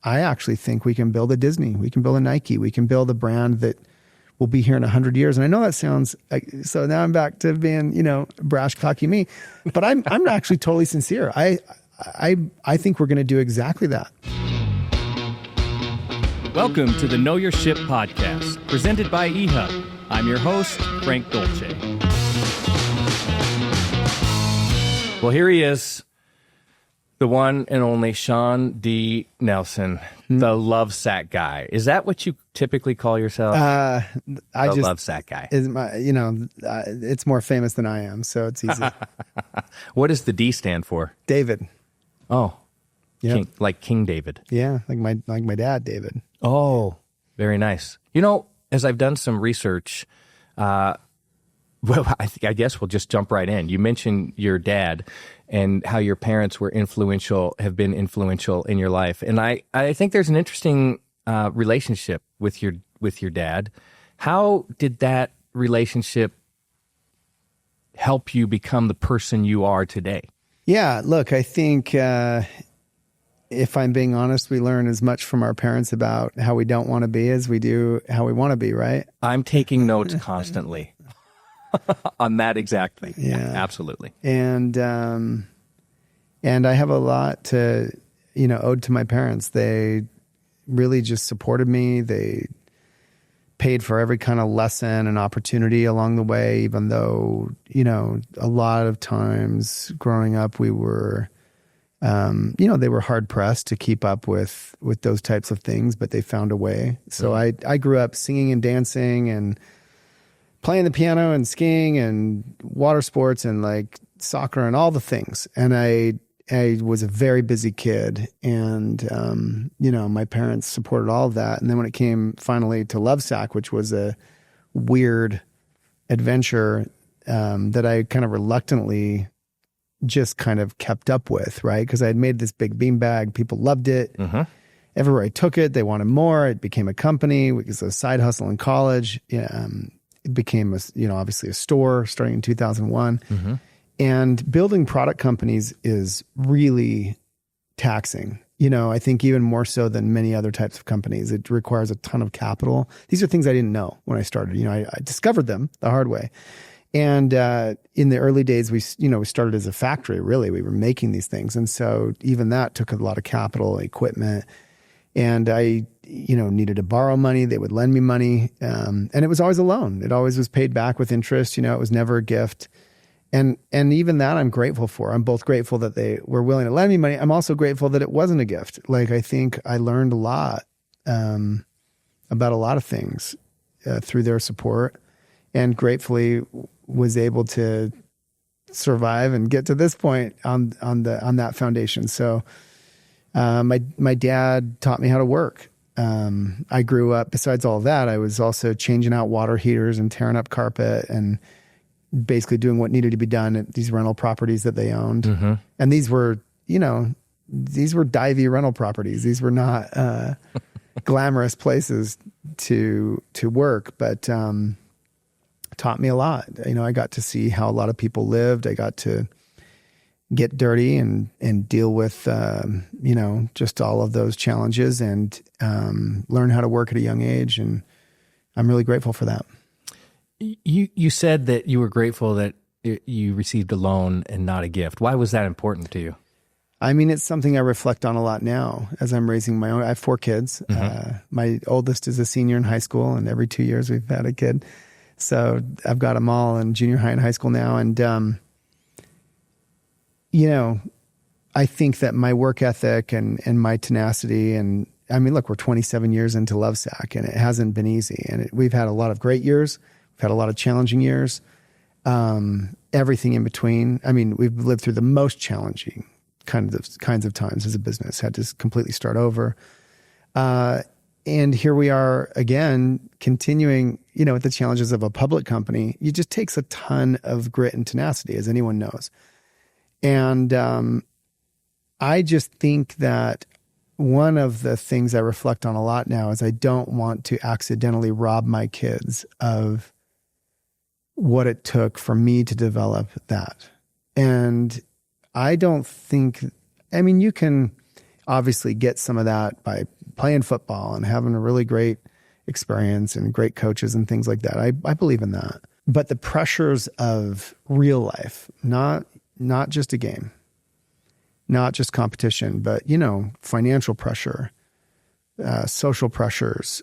I actually think we can build a Disney, we can build a Nike, we can build a brand that will be here in 100 years. And I know that sounds like, so now I'm back to being, brash, cocky me, but I'm actually totally sincere. I think we're going to do exactly that. Welcome to the Know Your Ship podcast, presented by eHub. I'm your host, Frank Dolce. Well, here he is, the one and only Shawn D. Nelson, the Lovesac guy. Is that what you typically call yourself? Lovesac guy. Is my, it's more famous than I am, so it's easy. What does the D stand for? David. Oh, yep. King David. Yeah, like my dad, David. Oh, very nice. As I've done some research, I guess we'll just jump right in. You mentioned your dad and how your parents have been influential in your life. And I think there's an interesting relationship with your dad. How did that relationship help you become the person you are today? Yeah, look, I think if I'm being honest, we learn as much from our parents about how we don't want to be as we do how we want to be, right? I'm taking notes constantly. On that exact thing. Yeah, absolutely. And I have a lot to, owed to my parents. They really just supported me. They paid for every kind of lesson and opportunity along the way, even though, a lot of times growing up, we were, they were hard pressed to keep up with those types of things, but they found a way. So I grew up singing and dancing and playing the piano and skiing and water sports and like soccer and all the things. And I was a very busy kid, and, my parents supported all of that. And then when it came finally to Lovesac, which was a weird adventure, that I kind of reluctantly just kind of kept up with, right? Because I had made this big beanbag. People loved it. Mm-hmm. Everywhere I took it, they wanted more. It became a company. It was a side hustle in college. It became, obviously a store starting in 2001. Mm-hmm. And building product companies is really taxing. I think even more so than many other types of companies. It requires a ton of capital. These are things I didn't know when I started. I discovered them the hard way. And in the early days, we started as a factory, really. We were making these things. And so even that took a lot of capital, equipment. And I needed to borrow money. They would lend me money. And it was always a loan. It always was paid back with interest. It was never a gift. And even that I'm grateful for. I'm both grateful that they were willing to lend me money. I'm also grateful that it wasn't a gift. Like, I think I learned a lot about a lot of things through their support, and gratefully was able to survive and get to this point on that foundation. So my dad taught me how to work. I grew up, besides all of that, I was also changing out water heaters and tearing up carpet and basically doing what needed to be done at these rental properties that they owned. Mm-hmm. And these were divey rental properties. These were not glamorous places to work, but taught me a lot. I got to see how a lot of people lived. I got to get dirty and deal with, just all of those challenges, and learn how to work at a young age. And I'm really grateful for that. You said that you were grateful that you received a loan and not a gift. Why was that important to you? I mean, it's something I reflect on a lot now as I'm raising my own. I have 4 kids. Mm-hmm. My oldest is a senior in high school, and every 2 years we've had a kid. So I've got them all in junior high and high school now. And, I think that my work ethic and my tenacity, and I mean, look, we're 27 years into Lovesac, and it hasn't been easy. And we've had a lot of great years. We've had a lot of challenging years, everything in between. I mean, we've lived through the most challenging kinds of times as a business, had to completely start over. And here we are again, continuing, with the challenges of a public company. It just takes a ton of grit and tenacity, as anyone knows. And I just think that one of the things I reflect on a lot now is I don't want to accidentally rob my kids of what it took for me to develop that. And I don't think, obviously get some of that by playing football and having a really great experience and great coaches and things like that. I believe in that. But the pressures of real life, not just a game, not just competition, but, financial pressure, social pressures,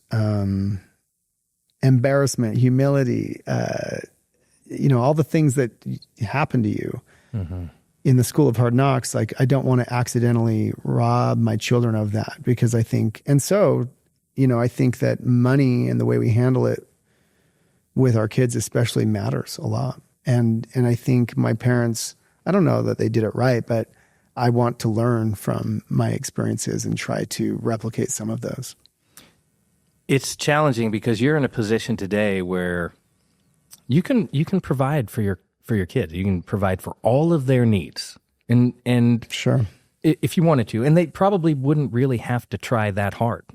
embarrassment, humility, all the things that happen to you in the school of hard knocks. Like, I don't want to accidentally rob my children of that, because I think that money and the way we handle it with our kids especially matters a lot. And I think my parents, I don't know that they did it right, but I want to learn from my experiences and try to replicate some of those. It's challenging because you're in a position today where you can provide for your kids. You can provide for all of their needs, and sure, if you wanted to, and they probably wouldn't really have to try that hard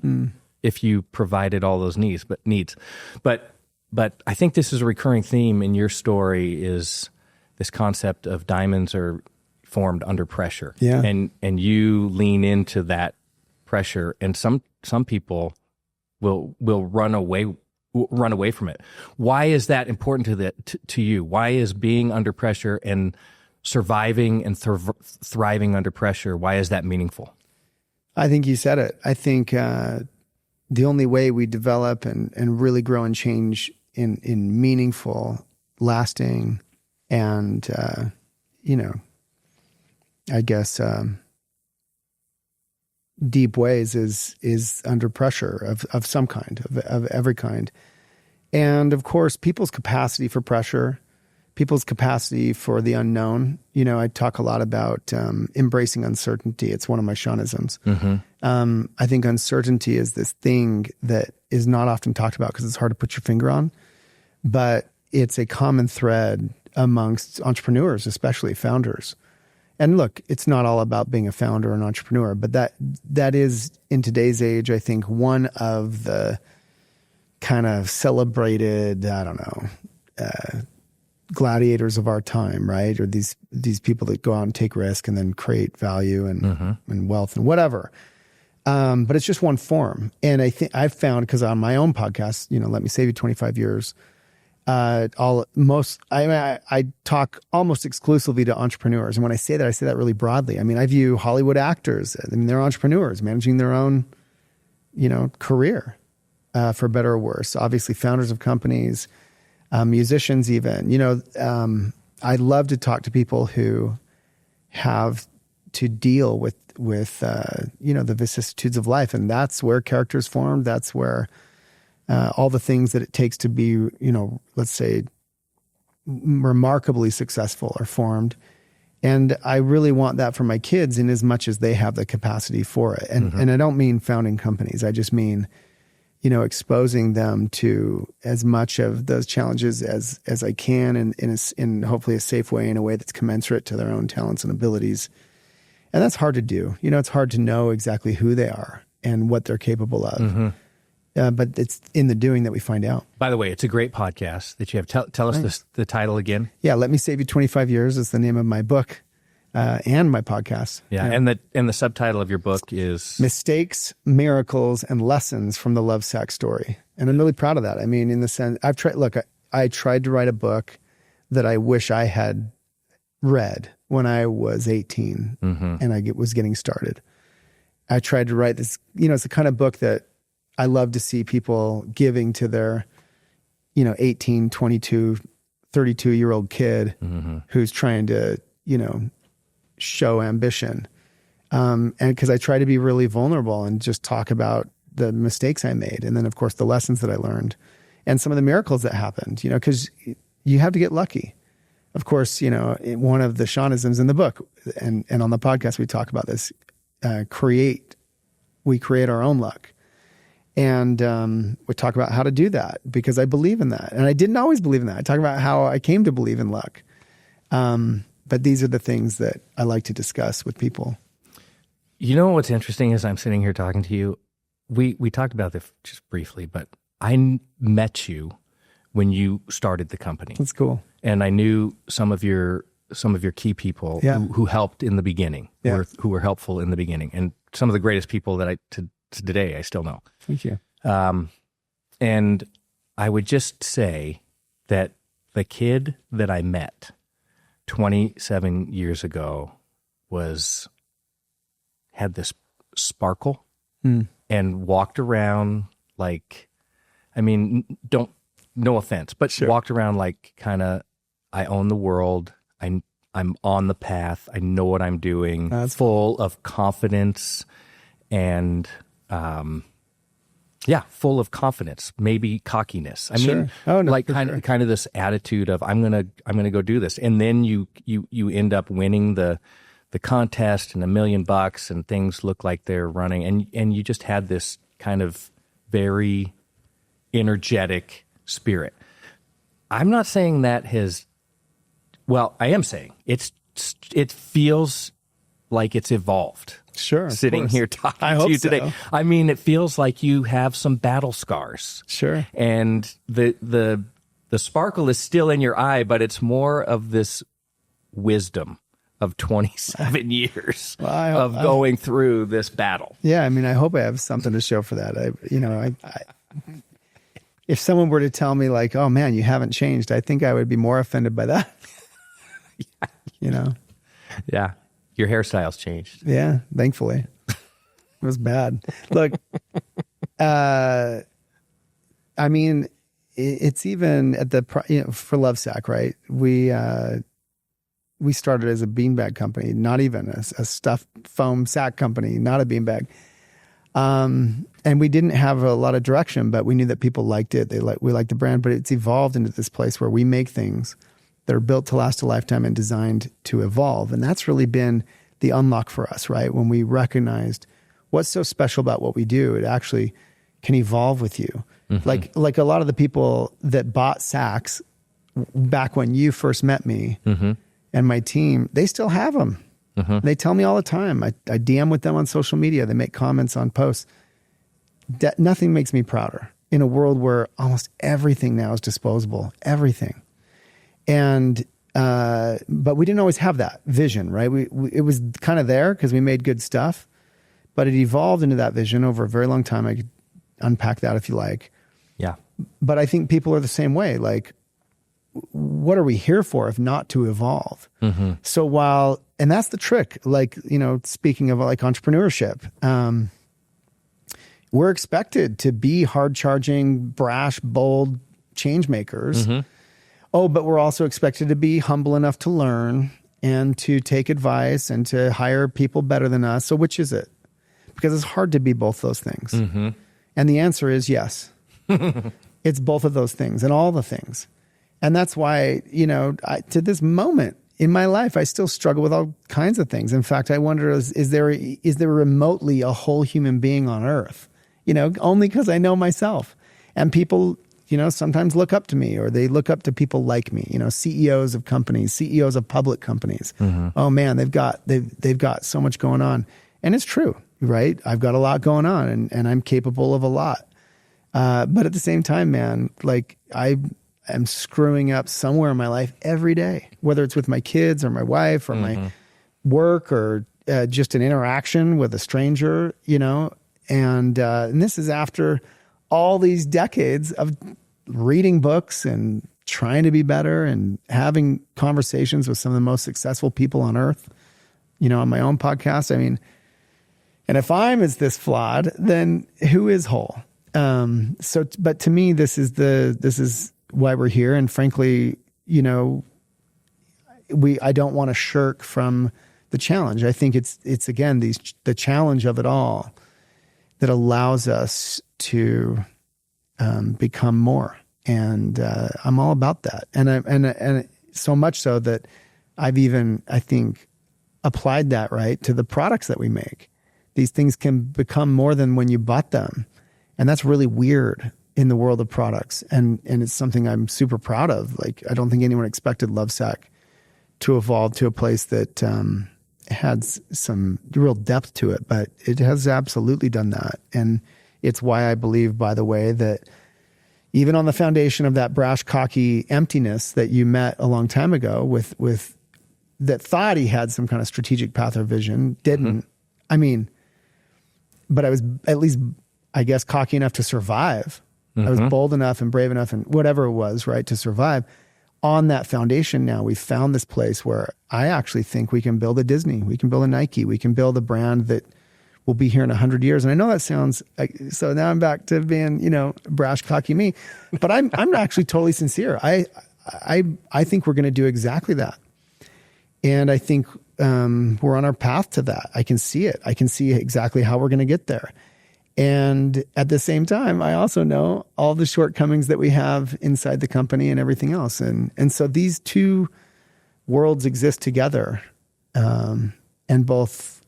if you provided all those needs. But I think this is a recurring theme in your story, is this concept of diamonds are formed under pressure. Yeah. And you lean into that pressure, and some people will run away from it. Why is that important to you? Why is being under pressure and surviving and thriving under pressure, why is that meaningful? I think you said it. I think the only way we develop and really grow and change in meaningful, lasting, and deep ways is under pressure of some kind, of every kind. And of course, people's capacity for pressure, people's capacity for the unknown. I talk a lot about embracing uncertainty. It's one of my Shawn-isms. I think uncertainty is this thing that is not often talked about because it's hard to put your finger on, but it's a common thread amongst entrepreneurs, especially founders. And look, it's not all about being a founder or an entrepreneur, but that is, in today's age, I think, one of the kind of celebrated, gladiators of our time, right? Or these people that go out and take risk and then create value and wealth and whatever. But it's just one form. And I think I've found, because on my own podcast, Let Me Save You 25 Years, I talk almost exclusively to entrepreneurs. And when I say that really broadly. I mean, I view Hollywood actors, they're entrepreneurs managing their own, career, for better or worse. Obviously founders of companies, musicians even, I love to talk to people who have to deal with the vicissitudes of life. And that's where character's formed. That's where all the things that it takes to be, let's say, remarkably successful are formed. And I really want that for my kids, in as much as they have the capacity for it. And I don't mean founding companies. I just mean, exposing them to as much of those challenges as I can, and in hopefully a safe way, in a way that's commensurate to their own talents and abilities. And that's hard to do. It's hard to know exactly who they are and what they're capable of. But it's in the doing that we find out. By the way, it's a great podcast that you have. Tell us the title again. Yeah, Let Me Save You 25 Years is the name of my book and my podcast. Yeah, and the subtitle of your book is Mistakes, Miracles, and Lessons from the Lovesac Story. And I'm really proud of that. I mean, in the sense, I tried to write a book that I wish I had read when I was 18 and I was getting started. I tried to write this, it's the kind of book that I love to see people giving to their, 18, 22, 32-year-old kid who's trying to, show ambition. And because I try to be really vulnerable and just talk about the mistakes I made. And then, of course, the lessons that I learned and some of the miracles that happened, because you have to get lucky. Of course, one of the Shawn-isms in the book and on the podcast, we talk about this, we create our own luck. And we talk about how to do that, because I believe in that. And I didn't always believe in that. I talk about how I came to believe in luck. But these are the things that I like to discuss with people. What's interesting is I'm sitting here talking to you. We talked about this just briefly, but I met you when you started the company. That's cool. And I knew some of your some of your key people Yeah. who helped in the beginning, Yeah. who were helpful in the beginning, and some of the greatest people that to today I still know. Thank you. And I would just say that the kid that I met 27 years ago had this sparkle and walked around like, I mean, no offense, but walked around like kind of, I own the world. I'm on the path. I know what I'm doing. That's full of confidence and, full of confidence, maybe cockiness. I mean, like kind of this attitude of I'm gonna go do this, and then you end up winning the contest and $1 million and things look like they're running, and you just had this kind of very energetic spirit. I'm not saying that has. Well, I am saying it feels like it's evolved. Sure. Sitting here talking to you today. So. I mean, it feels like you have some battle scars. Sure. And the sparkle is still in your eye, but it's more of this wisdom of 27 years of going through this battle. Yeah, I mean, I hope I have something to show for that. If someone were to tell me like, "Oh man, you haven't changed," I think I would be more offended by that. Yeah. Your hairstyle's changed. Yeah, thankfully. It was bad. Look, I mean, it's even at for Lovesac, right? We started as a beanbag company, not even a stuffed foam sack company, not a beanbag. And we didn't have a lot of direction, but we knew that people liked it. We liked the brand, but it's evolved into this place where we make things that are built to last a lifetime and designed to evolve. And that's really been the unlock for us, right? When we recognized what's so special about what we do, it actually can evolve with you. Mm-hmm. Like a lot of the people that bought sacks back when you first met me and my team, they still have them. Mm-hmm. They tell me all the time. I DM with them on social media. They make comments on posts. Nothing makes me prouder in a world where almost everything now is disposable. Everything. And but we didn't always have that vision, right? It was kind of there because we made good stuff, but it evolved into that vision over a very long time. I could unpack that if you like. Yeah. But I think people are the same way. Like, what are we here for if not to evolve? Mm-hmm. So and that's the trick. Like, speaking of like entrepreneurship, we're expected to be hard charging, brash, bold change makers. Mm-hmm. Oh, but we're also expected to be humble enough to learn and to take advice and to hire people better than us. So which is it? Because it's hard to be both those things. Mm-hmm. And the answer is yes. It's both of those things and all the things. And that's why, to this moment in my life, I still struggle with all kinds of things. In fact, I wonder, is there remotely a whole human being on earth? Only because I know myself. And people sometimes look up to me, or they look up to people like me, CEOs of companies, CEOs of public companies. Mm-hmm. Oh man, they've got so much going on. And it's true, right? I've got a lot going on and I'm capable of a lot. But at the same time, man, like I am screwing up somewhere in my life every day, whether it's with my kids or my wife or my work or just an interaction with a stranger, and this is after all these decades of reading books and trying to be better and having conversations with some of the most successful people on earth, on my own podcast. I mean, and if I'm as this flawed, then who is whole? But to me, this is why we're here. And frankly, I don't want to shirk from the challenge. I think it's again, the challenge of it all that allows us to become more. And I'm all about that. And so much so that I've even, I think, applied that right to the products that we make. These things can become more than when you bought them. And that's really weird in the world of products. And it's something I'm super proud of. Like, I don't think anyone expected Lovesac to evolve to a place that had some real depth to it, but it has absolutely done that. And it's why I believe, by the way, that even on the foundation of that brash, cocky emptiness that you met a long time ago with that thought he had some kind of strategic path or vision didn't. I mean, but I was at least, I guess, cocky enough to survive. I was bold enough and brave enough and whatever it was, right, to survive. On that foundation now, we found this place where I actually think we can build a Disney, we can build a Nike, we can build a brand that will be here in 100 years. And I know that sounds like, so now I'm back to being, brash, cocky me, but I'm actually totally sincere. I think we're going to do exactly that. And I think we're on our path to that. I can see it. I can see exactly how we're going to get there. And at the same time, I also know all the shortcomings that we have inside the company and everything else. And so these two worlds exist together. And both,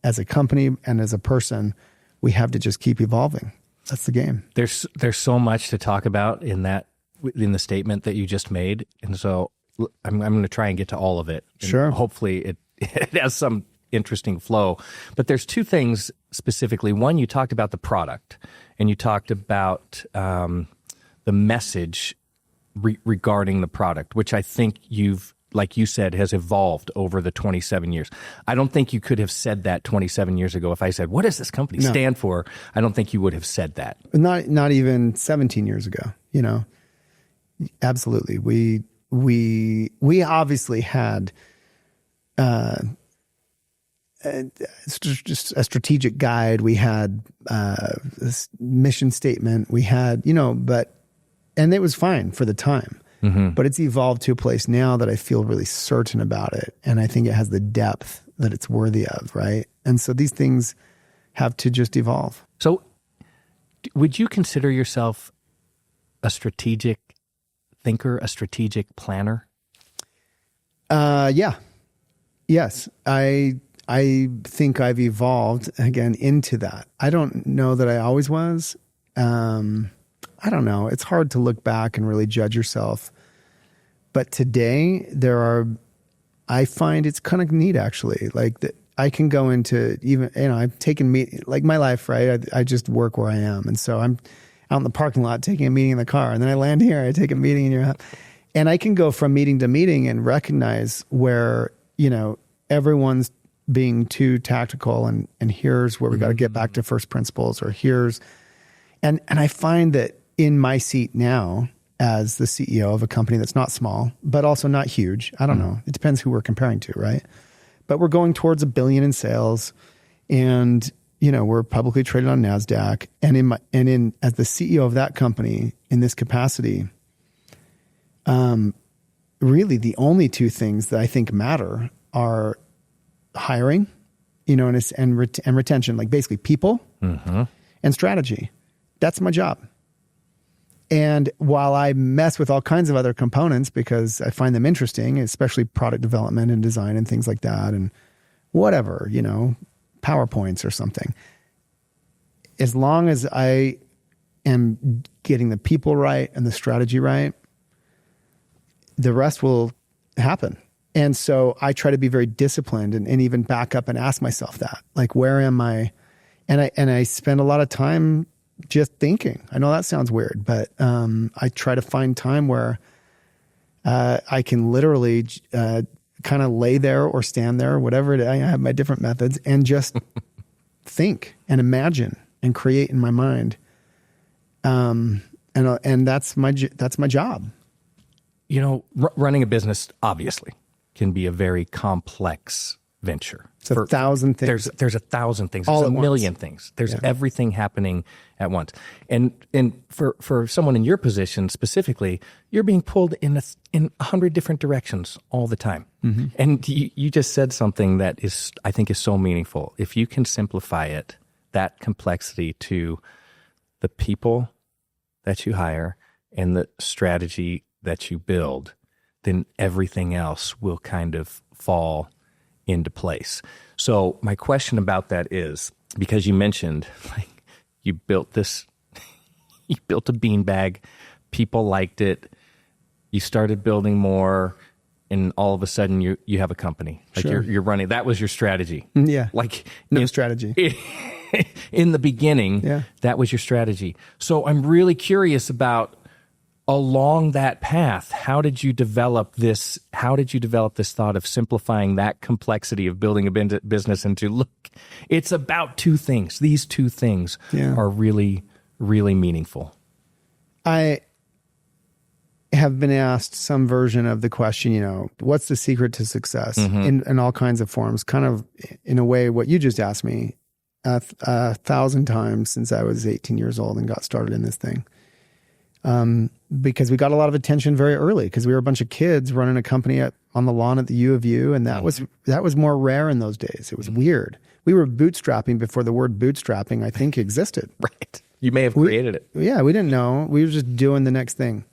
as a company and as a person, we have to just keep evolving. That's the game. There's so much to talk about in the statement that you just made. And so I'm going to try and get to all of it. Sure. Hopefully it has some interesting flow. But there's two things specifically. One, you talked about the product, and you talked about the message regarding the product, which I think like you said, has evolved over the 27 years. I don't think you could have said that 27 years ago. If I said, what does this company stand for? I don't think you would have said that. Not even 17 years ago, Absolutely. We obviously had just a strategic guide. We had this mission statement. We had, and it was fine for the time. But it's evolved to a place now that I feel really certain about it. And I think it has the depth that it's worthy of, right? And so these things have to just evolve. So would you consider yourself a strategic thinker, a strategic planner? Yeah. Yes. I think I've evolved again into that. I don't know that I always was. I don't know. It's hard to look back and really judge yourself. But today I find it's kind of neat actually. Like that I can go into even, I've taken like my life, right? I just work where I am. And so I'm out in the parking lot taking a meeting in the car, and then I land here, I take a meeting in your house. And I can go from meeting to meeting and recognize where, everyone's being too tactical and here's where we got to get back to first principles, or and I find that in my seat now as the CEO of a company that's not small, but also not huge. I don't know. It depends who we're comparing to, right? But we're going towards $1 billion in sales, and we're publicly traded on Nasdaq. And as the CEO of that company in this capacity, really the only two things that I think matter are hiring, and retention, like basically people and strategy. That's my job. And while I mess with all kinds of other components because I find them interesting, especially product development and design and things like that, and whatever, PowerPoints or something, as long as I am getting the people right and the strategy right, the rest will happen. And so I try to be very disciplined and even back up and ask myself that, like, where am I? And I spend a lot of time just thinking. I know that sounds weird, but I try to find time where I can literally kind of lay there or stand there, whatever it is. I have my different methods, and just think and imagine and create in my mind. And that's my job. Running a business obviously can be a very complex venture. It's 1,000 things. There's 1,000 things. All There's at a million once. things. There's everything happening at once. And for someone in your position specifically, you're being pulled in 100 different directions all the time. And you just said something that I think is so meaningful. If you can simplify it, that complexity, to the people that you hire and the strategy that you build, then everything else will kind of fall into place. So my question about that is, because you mentioned, like, you built a beanbag, people liked it, you started building more, and all of a sudden you have a company. Like, sure. you're running. That was your strategy. Yeah. Like, no strategy. In the beginning, that was your strategy. So I'm really curious about along that path, how did you develop this? How did you develop this thought of simplifying that complexity of building a business into, look, it's about two things. These two things are really, really meaningful. I have been asked some version of the question, what's the secret to success in all kinds of forms, kind of in a way what you just asked me 1,000 times since I was 18 years old and got started in this thing. Because we got a lot of attention very early because we were a bunch of kids running a company on the lawn at the U of U. And that was more rare in those days. It was weird. We were bootstrapping before the word bootstrapping, I think, existed. Right. You may have created it. Yeah, we didn't know. We were just doing the next thing.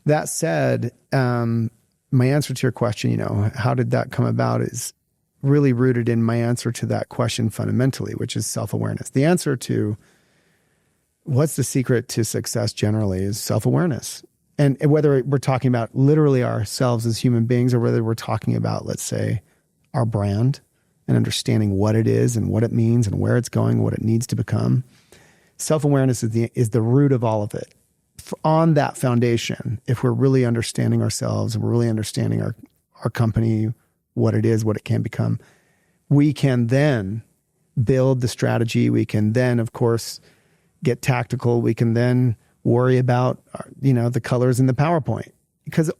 That said, my answer to your question, how did that come about is really rooted in my answer to that question fundamentally, which is self-awareness. The answer to what's the secret to success generally is self-awareness. And whether we're talking about literally ourselves as human beings or whether we're talking about, let's say, our brand and understanding what it is and what it means and where it's going, what it needs to become, self-awareness is the root of all of it. On that foundation, if we're really understanding ourselves and we're really understanding our company, what it is, what it can become, we can then build the strategy. We can then, of course, get tactical. We can then worry about, the colors in the PowerPoint because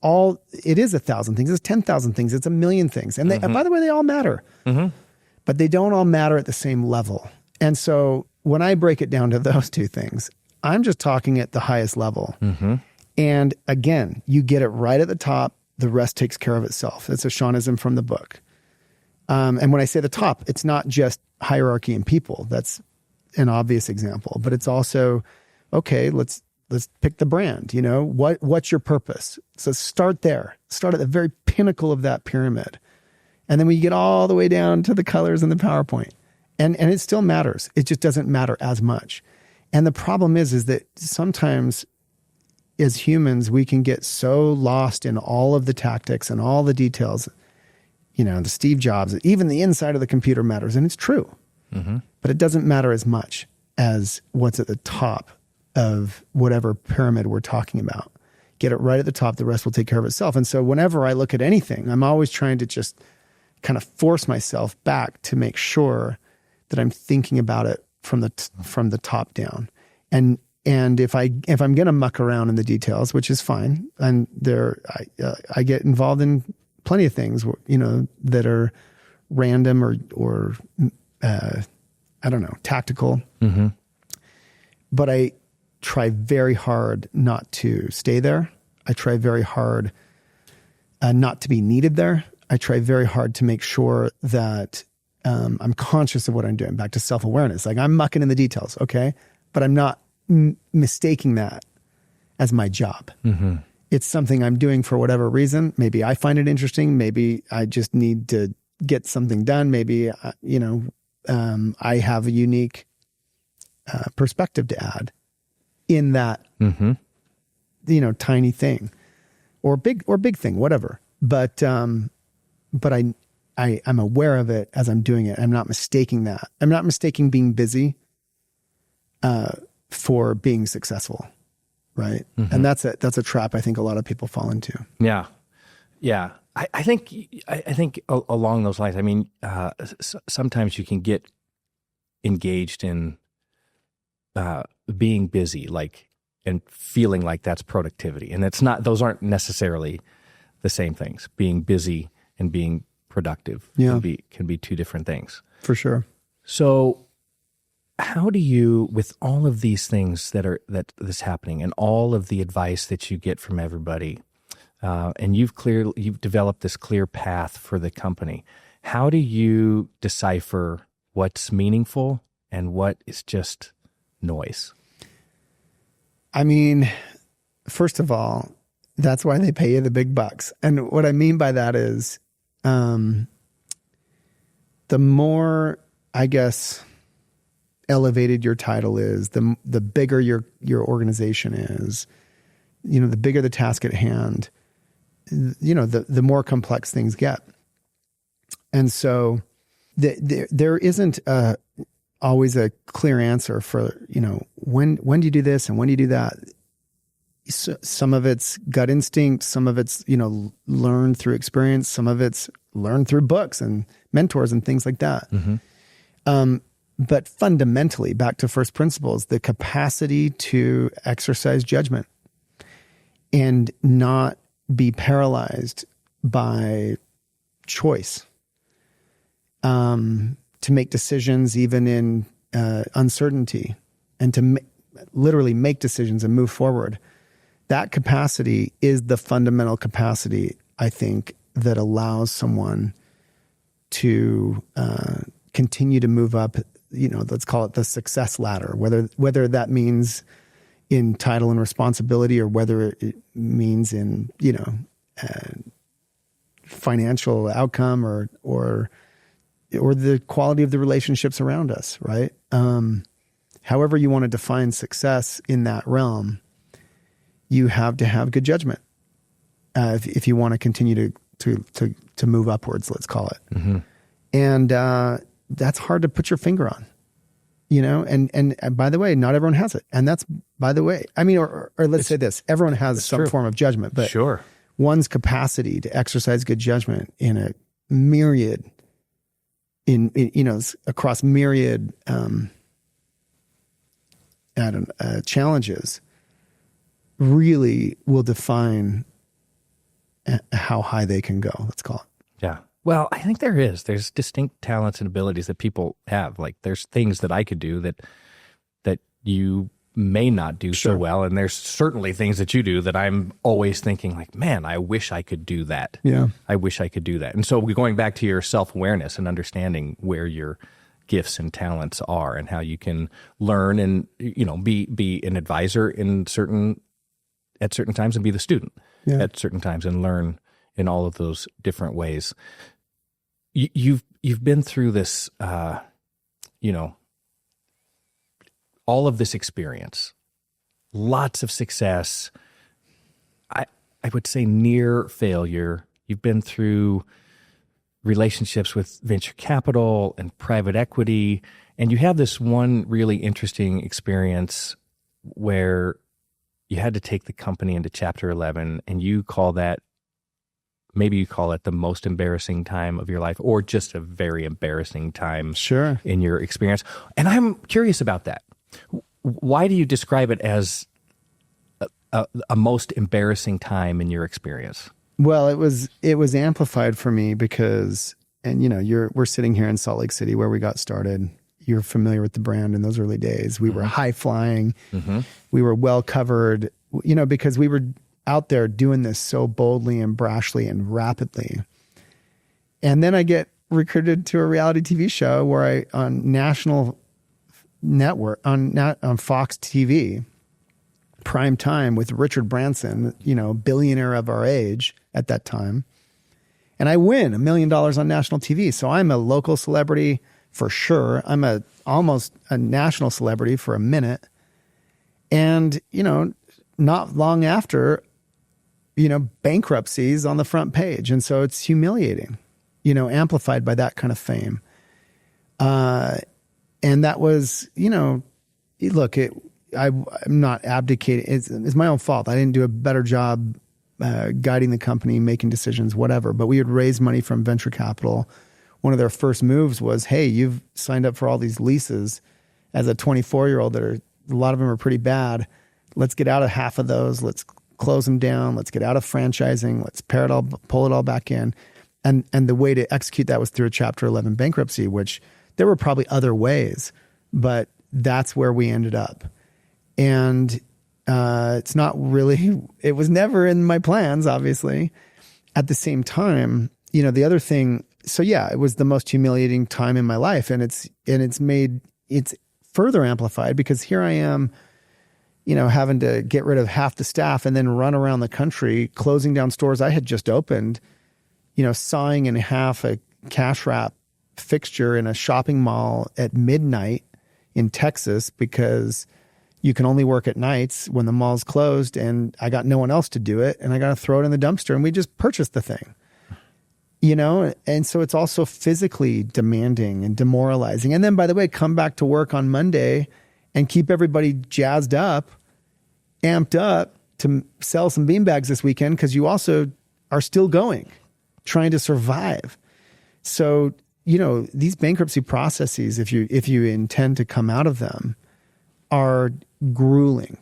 it is 1,000 things. It's 10,000 things. It's 1,000,000 things. And and by the way, they all matter, but they don't all matter at the same level. And so when I break it down to those two things, I'm just talking at the highest level. And again, you get it right at the top. The rest takes care of itself. It's a Shawn-ism from the book. And when I say the top, it's not just hierarchy and people. That's an obvious example, but it's also, okay, let's pick the brand. What's your purpose? So start there. Start at the very pinnacle of that pyramid. And then we get all the way down to the colors in the PowerPoint. And it still matters. It just doesn't matter as much. And the problem is that sometimes as humans, we can get so lost in all of the tactics and all the details, the Steve Jobs, even the inside of the computer matters. And it's true. But it doesn't matter as much as what's at the top of whatever pyramid we're talking about. Get it right at the top. The rest will take care of itself. And so whenever I look at anything, I'm always trying to just kind of force myself back to make sure that I'm thinking about it from the top down. And if I'm going to muck around in the details, which is fine, and I get involved in plenty of things, that are random or I don't know, tactical. But I try very hard not to stay there. I try very hard not to be needed there. I try very hard to make sure that I'm conscious of what I'm doing. Back to self-awareness. Like I'm mucking in the details, okay? But I'm not mistaking that as my job. It's something I'm doing for whatever reason. Maybe I find it interesting. Maybe I just need to get something done. Maybe, I have a unique perspective to add in that, tiny thing or big thing, whatever. But I'm aware of it as I'm doing it. I'm not mistaking that. I'm not mistaking being busy for being successful. Right. And that's a trap I think a lot of people fall into. Yeah. Yeah. I think along those lines, I mean, sometimes you can get engaged in being busy, and feeling like that's productivity. And those aren't necessarily the same things. Being busy and being productive can be two different things. For sure. So how do you, with all of these things that's happening and all of the advice that you get from everybody, and you've developed this clear path for the company, how do you decipher what's meaningful and what is just noise? I mean, first of all, that's why they pay you the big bucks. And what I mean by that is, the more, I guess, elevated your title is, the bigger your organization is, the bigger the task at hand, the more complex things get. And so there isn't always a clear answer for, when do you do this and when do you do that? some of it's gut instinct, some of it's, learned through experience, some of it's learned through books and mentors and things like that. But fundamentally, back to first principles, the capacity to exercise judgment and not be paralyzed by choice, to make decisions even in uncertainty, and to literally make decisions and move forward. That capacity is the fundamental capacity, I think, that allows someone to continue to move up, let's call it the success ladder, whether that means in title and responsibility, or whether it means in, financial outcome, or the quality of the relationships around us, right? However you want to define success in that realm, you have to have good judgment if you want to continue to move upwards, let's call it. And that's hard to put your finger on, and by the way, not everyone has it. And that's, by the way, or let's say this, everyone has some form of judgment, but one's capacity to exercise good judgment in a myriad, across myriad challenges, really will define how high they can go, let's call it. Yeah. Well, I think there's distinct talents and abilities that people have. Like, there's things that I could do that you may not do so well. And there's certainly things that you do that I'm always thinking like, man, I wish I could do that. Yeah. I wish I could do that. And so we're going back to your self-awareness and understanding where your gifts and talents are and how you can learn and, be an advisor at certain times, and be the student at certain times, and learn in all of those different ways. You've been through this, all of this experience, lots of success. I would say near failure. You've been through relationships with venture capital and private equity, and you have this one really interesting experience where you had to take the company into Chapter 11, and maybe you call it the most embarrassing time of your life, or just a very embarrassing time in your experience. And I'm curious about that. Why do you describe it as a most embarrassing time in your experience? Well, it was amplified for me because, we're sitting here in Salt Lake City where we got started. You're familiar with the brand in those early days. We were high flying. We were well covered, because we were out there doing this so boldly and brashly and rapidly. And then I get recruited to a reality TV show where on national network, on Fox TV, prime time, with Richard Branson, billionaire of our age at that time. And I win $1 million on national TV. So I'm a local celebrity for sure. I'm almost a national celebrity for a minute. And, not long after, bankruptcy's on the front page. And so it's humiliating, amplified by that kind of fame. And that was, look, I'm not abdicating. It's my own fault. I didn't do a better job guiding the company, making decisions, whatever. But we would raise money from venture capital. One of their first moves was, hey, you've signed up for all these leases as a 24-year-old a lot of them are pretty bad. Let's get out of half of those. Let's close them down. Let's get out of franchising. Let's pull it all back in. And the way to execute that was through a Chapter 11 bankruptcy, which there were probably other ways, but that's where we ended up. And it's not really, it was never in my plans, obviously. At the same time, the other thing, so yeah, it was the most humiliating time in my life. And it's further amplified because here I am, having to get rid of half the staff and then run around the country, closing down stores I had just opened, sawing in half a cash wrap fixture in a shopping mall at midnight in Texas because you can only work at nights when the mall's closed, and I got no one else to do it, and I got to throw it in the dumpster, and we just purchased the thing. And so it's also physically demanding and demoralizing. And then, by the way, come back to work on Monday and keep everybody jazzed up, amped up to sell some beanbags this weekend because you also are still going, trying to survive. So, these bankruptcy processes, if you intend to come out of them, are grueling.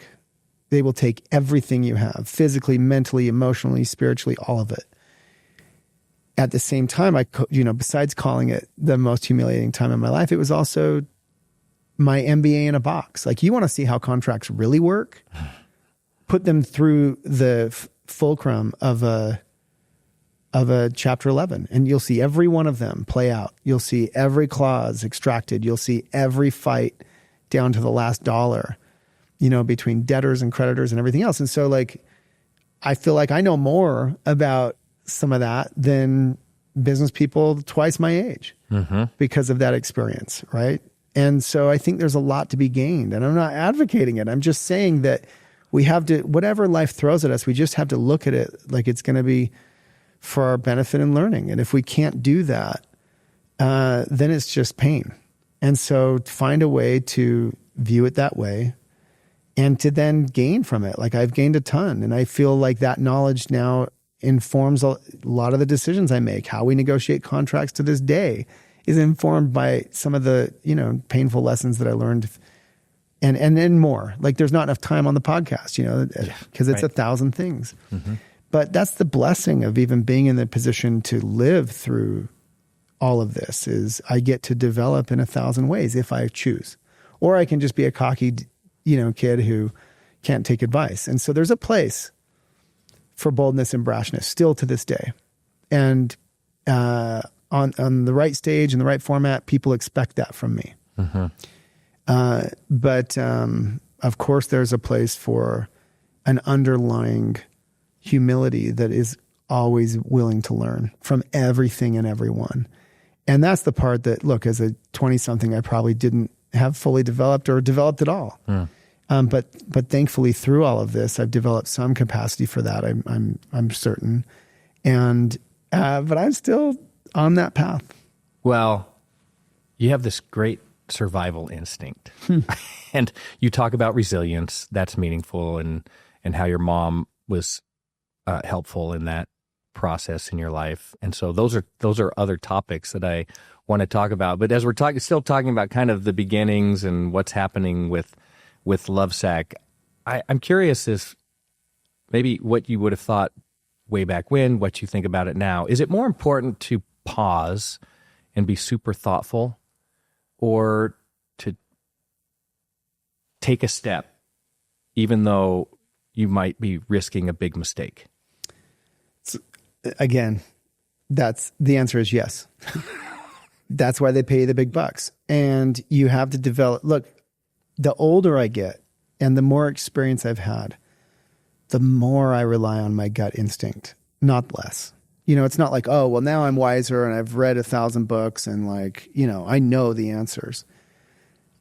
They will take everything you have, physically, mentally, emotionally, spiritually, all of it. At the same time, besides calling it the most humiliating time in my life, it was also my MBA in a box. Like, you want to see how contracts really work? Put them through the fulcrum of a Chapter 11, and you'll see every one of them play out. You'll see every clause extracted. You'll see every fight down to the last dollar, between debtors and creditors and everything else. And so, like, I feel like I know more about some of that than business people twice my age because of that experience, right? And so I think there's a lot to be gained, and I'm not advocating it. I'm just saying that we have to, whatever life throws at us, we just have to look at it like it's going to be for our benefit and learning. And if we can't do that, then it's just pain. And so find a way to view it that way and to then gain from it. Like, I've gained a ton, and I feel like that knowledge now informs a lot of the decisions I make. How we negotiate contracts to this day is informed by some of the, painful lessons that I learned, and then more. Like, there's not enough time on the podcast, because it's 1,000 things. But that's the blessing of even being in the position to live through all of this, is I get to develop in 1,000 ways if I choose. Or I can just be a cocky, kid who can't take advice. And so there's a place for boldness and brashness still to this day. And on the right stage, in the right format, people expect that from me. But of course, there's a place for an underlying humility that is always willing to learn from everything and everyone. And that's the part that, look, as a 20-something, I probably didn't have fully developed or developed at all. But thankfully, through all of this, I've developed some capacity for that. I'm certain, and but I'm still on that path. Well, you have this great survival instinct, and you talk about resilience. That's meaningful, and how your mom was helpful in that process in your life. And so those are other topics that I want to talk about. But as we're still talking about kind of the beginnings and what's happening with Lovesac, I'm curious if maybe what you would have thought way back when, what you think about it now. Is it more important to pause and be super thoughtful, or to take a step even though you might be risking a big mistake? Again, the answer is yes. That's why they pay you the big bucks. And you have to develop, look, the older I get and the more experience I've had, the more I rely on my gut instinct, not less. It's not like, oh, well, now I'm wiser and I've read 1,000 books and I know the answers.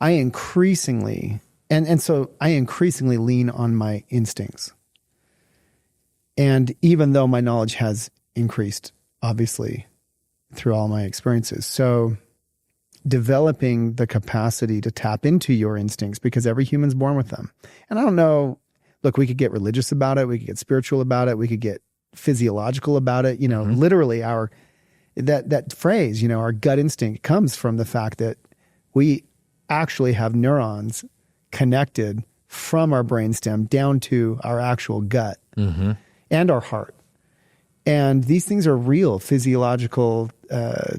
I increasingly lean on my instincts. And even though my knowledge has increased, obviously, through all my experiences. So developing the capacity to tap into your instincts, because every human's born with them. And I don't know, look, we could get religious about it. We could get spiritual about it. We could get physiological about it. Literally that phrase, our gut instinct comes from the fact that we actually have neurons connected from our brainstem down to our actual gut and our heart. And these things are real physiological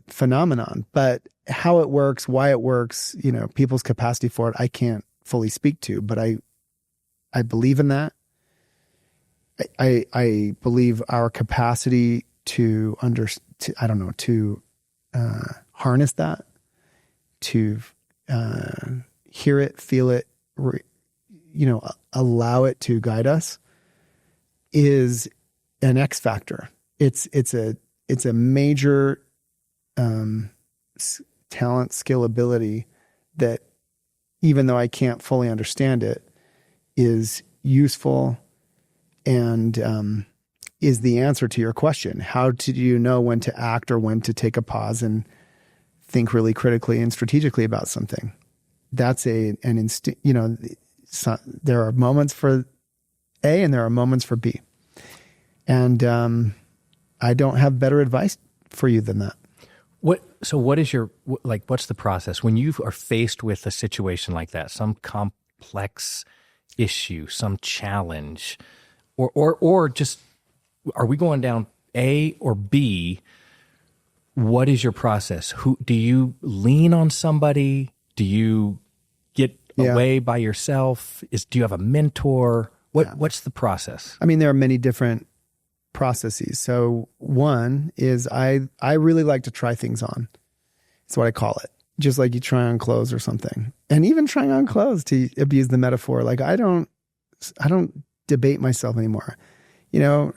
phenomenon, but how it works, why it works, people's capacity for it, I can't fully speak to, but I believe in that. I believe our capacity to harness that, to hear it, feel it, allow it to guide us is an X factor. It's a major talent, skill, ability that, even though I can't fully understand it, is useful and is the answer to your question. How do you know when to act or when to take a pause and think really critically and strategically about something? That's an instinct. There are moments for A and there are moments for B. And I don't have better advice for you than that. What is your, what's the process when you are faced with a situation like that, some complex issue, some challenge, or just, are we going down A or B? What is your process? Do you lean on somebody? Do you get away by yourself? Do you have a mentor? What's the process? I mean, there are many different processes. So one is I really like to try things on. That's what I call it. Just like you try on clothes or something. And even trying on clothes, to abuse the metaphor, like I don't debate myself anymore. You know,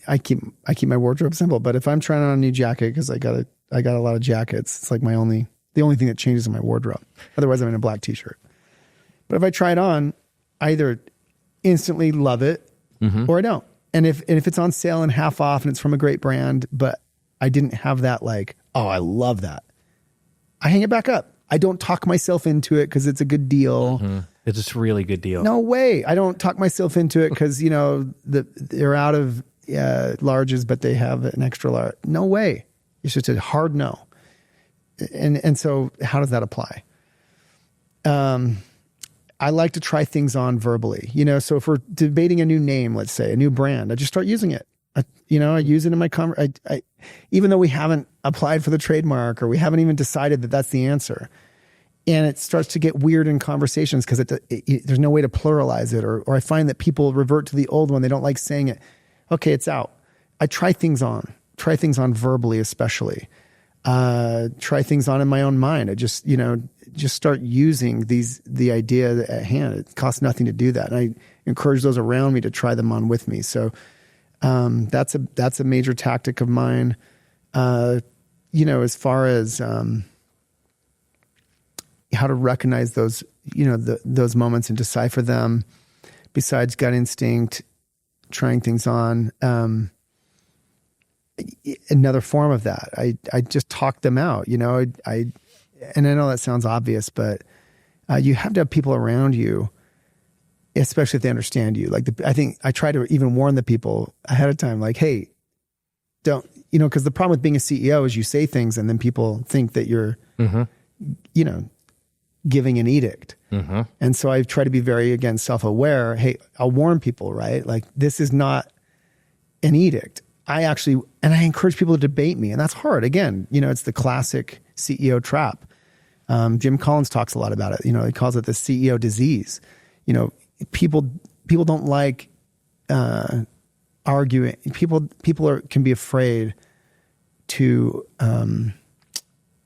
I keep my wardrobe simple, but if I'm trying on a new jacket, because I got a lot of jackets, it's like the only thing that changes in my wardrobe. Otherwise I'm in a black t-shirt. But if I try it on, I either instantly love it or I don't. And if it's on sale and half off and it's from a great brand, but I didn't have that like, oh, I love that, I hang it back up. I don't talk myself into it because it's a good deal. It's a really good deal. No way. I don't talk myself into it because, you know, they're out of larges, but they have an extra large. No way. It's just a hard no. And so how does that apply? I like to try things on verbally, you know, so if we're debating a new name, let's say a new brand, I just start using it. I use it in my even though we haven't applied for the trademark or we haven't even decided that that's the answer. And it starts to get weird in conversations because there's no way to pluralize it. Or I find that people revert to the old one. They don't like saying it. Okay, it's out. I try things on verbally, especially. Try things on in my own mind. I just start using the idea at hand. It costs nothing to do that. And I encourage those around me to try them on with me. So, that's a major tactic of mine. As far as, how to recognize those, those moments and decipher them, besides gut instinct, trying things on, another form of that. I just talk them out, and I know that sounds obvious, but you have to have people around you, especially if they understand you. I think I try to even warn the people ahead of time, like, hey, don't, because the problem with being a CEO is you say things and then people think that you're, giving an edict. And so I try to be very, again, self-aware. Hey, I'll warn people, right? Like, this is not an edict. And I encourage people to debate me, and that's hard. Again, it's the classic CEO trap. Jim Collins talks a lot about it. He calls it the CEO disease. People don't like arguing. People can be afraid to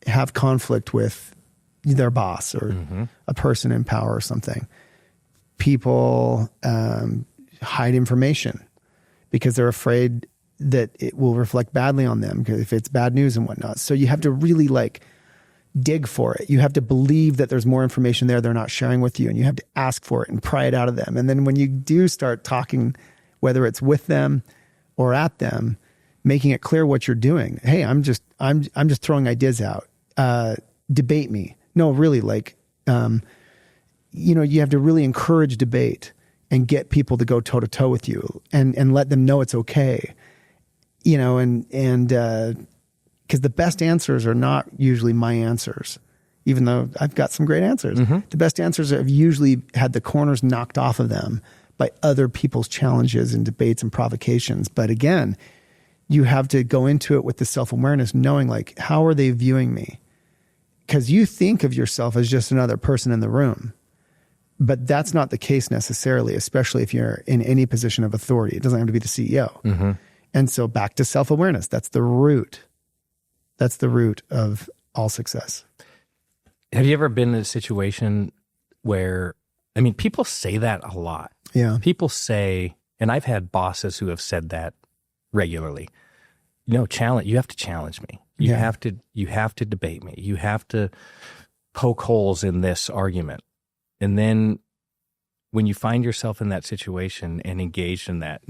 have conflict with their boss or a person in power or something. People hide information because they're afraid that it will reflect badly on them because if it's bad news and whatnot. So you have to really dig for it. You have to believe that there's more information there they're not sharing with you, and you have to ask for it and pry it out of them. And then when you do start talking, whether it's with them or at them, making it clear what you're doing. Hey, I'm just throwing ideas out. Debate me. No, really, you have to really encourage debate and get people to go toe to toe with you and let them know it's okay. And because the best answers are not usually my answers, even though I've got some great answers. The best answers have usually had the corners knocked off of them by other people's challenges and debates and provocations. But again, you have to go into it with the self-awareness, knowing how are they viewing me? Because you think of yourself as just another person in the room, but that's not the case necessarily, especially if you're in any position of authority. It doesn't have to be the CEO. And so back to self-awareness. That's the root. That's the root of all success. Have you ever been in a situation where, people say that a lot. Yeah. People say, and I've had bosses who have said that regularly, you have to challenge me. You have to debate me. You have to poke holes in this argument. And then when you find yourself in that situation and engaged in that,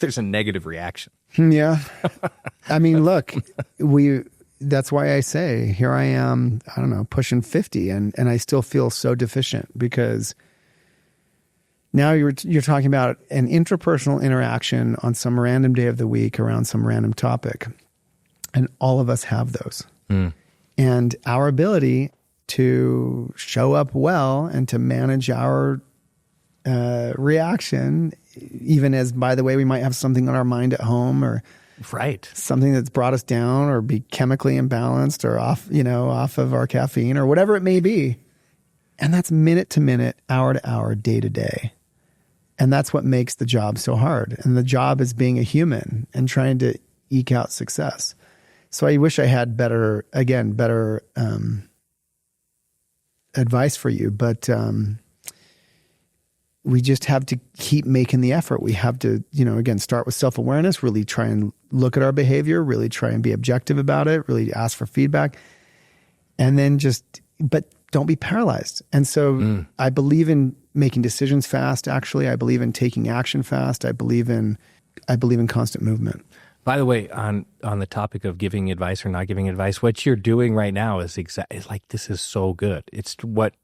there's a negative reaction. Yeah. Look, that's why I say here I am, pushing 50 and I still feel so deficient because Now you're talking about an interpersonal interaction on some random day of the week around some random topic. And all of us have those. And our ability to show up well and to manage our reaction, even as, by the way, we might have something on our mind at home or something that's brought us down or be chemically imbalanced or off of our caffeine or whatever it may be. And that's minute to minute, hour to hour, day to day. And that's what makes the job so hard. And the job is being a human and trying to eke out success. So I wish I had better advice for you, but we just have to keep making the effort. We have to, again, start with self-awareness, really try and look at our behavior, really try and be objective about it, really ask for feedback, and then but don't be paralyzed. And so I believe in making decisions fast, actually. I believe in taking action fast. I believe in constant movement. By the way, on the topic of giving advice or not giving advice, what you're doing right now is this is so good. It's what,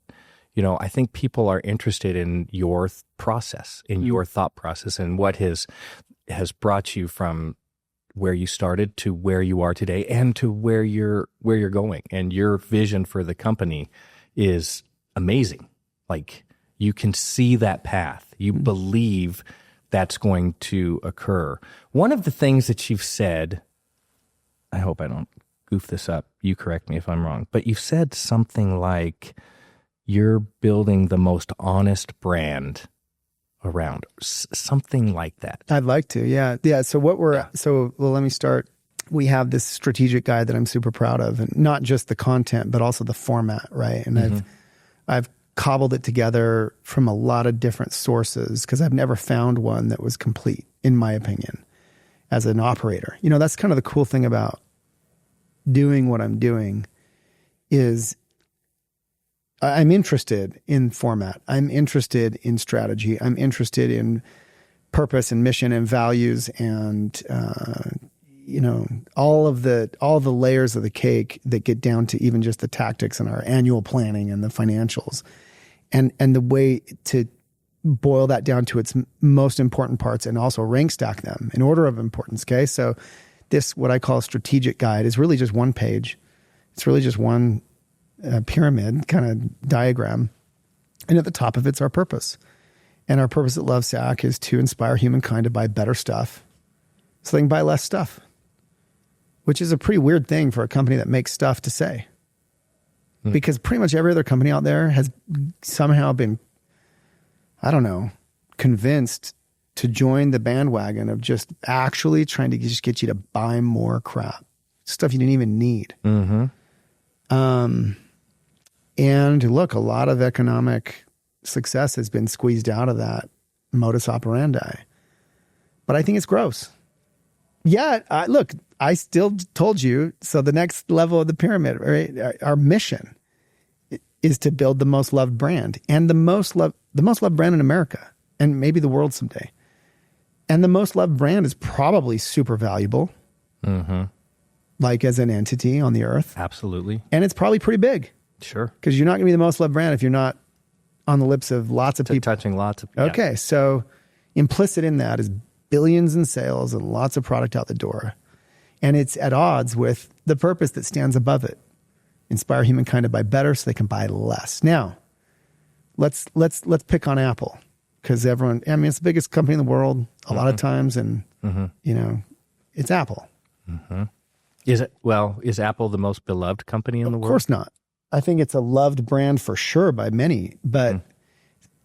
I think people are interested in your process, in your thought process, and what has brought you from where you started to where you are today and to where you're going. And your vision for the company is amazing. Like, you can see that path. You believe that's going to occur. One of the things that you've said, I hope I don't goof this up, you correct me if I'm wrong, but you've said something like you're building the most honest brand around, something like that. I'd like to, yeah. So let me start. We have this strategic guide that I'm super proud of, and not just the content, but also the format, right? And I've cobbled it together from a lot of different sources because I've never found one that was complete, in my opinion, as an operator. That's kind of the cool thing about doing what I'm doing is I'm interested in format. I'm interested in strategy. I'm interested in purpose and mission and values and, all the layers of the cake that get down to even just the tactics and our annual planning and the financials. And the way to boil that down to its most important parts and also rank stack them in order of importance. Okay. So this, what I call a strategic guide, is really just one page. It's really just one pyramid kind of diagram. And at the top of it's our purpose. And our purpose at Lovesac is to inspire humankind to buy better stuff so they can buy less stuff, which is a pretty weird thing for a company that makes stuff to say. Because pretty much every other company out there has somehow been, convinced to join the bandwagon of just actually trying to just get you to buy more crap, stuff you didn't even need. And look, a lot of economic success has been squeezed out of that modus operandi. But I think it's gross. Yeah, I still told you, so the next level of the pyramid, right? Our mission is to build the most loved brand and the most loved brand in America and maybe the world someday. And the most loved brand is probably super valuable, like as an entity on the earth. Absolutely. And it's probably pretty big. Sure. Because you're not going to be the most loved brand if you're not on the lips of lots of people. Touching lots of people. Okay, so implicit in that is billions in sales and lots of product out the door. And it's at odds with the purpose that stands above it. Inspire humankind to buy better so they can buy less. Now, let's pick on Apple, because it's the biggest company in the world a lot of times, and it's Apple. Is Apple the most beloved company in the world? Of course not. I think it's a loved brand for sure by many, but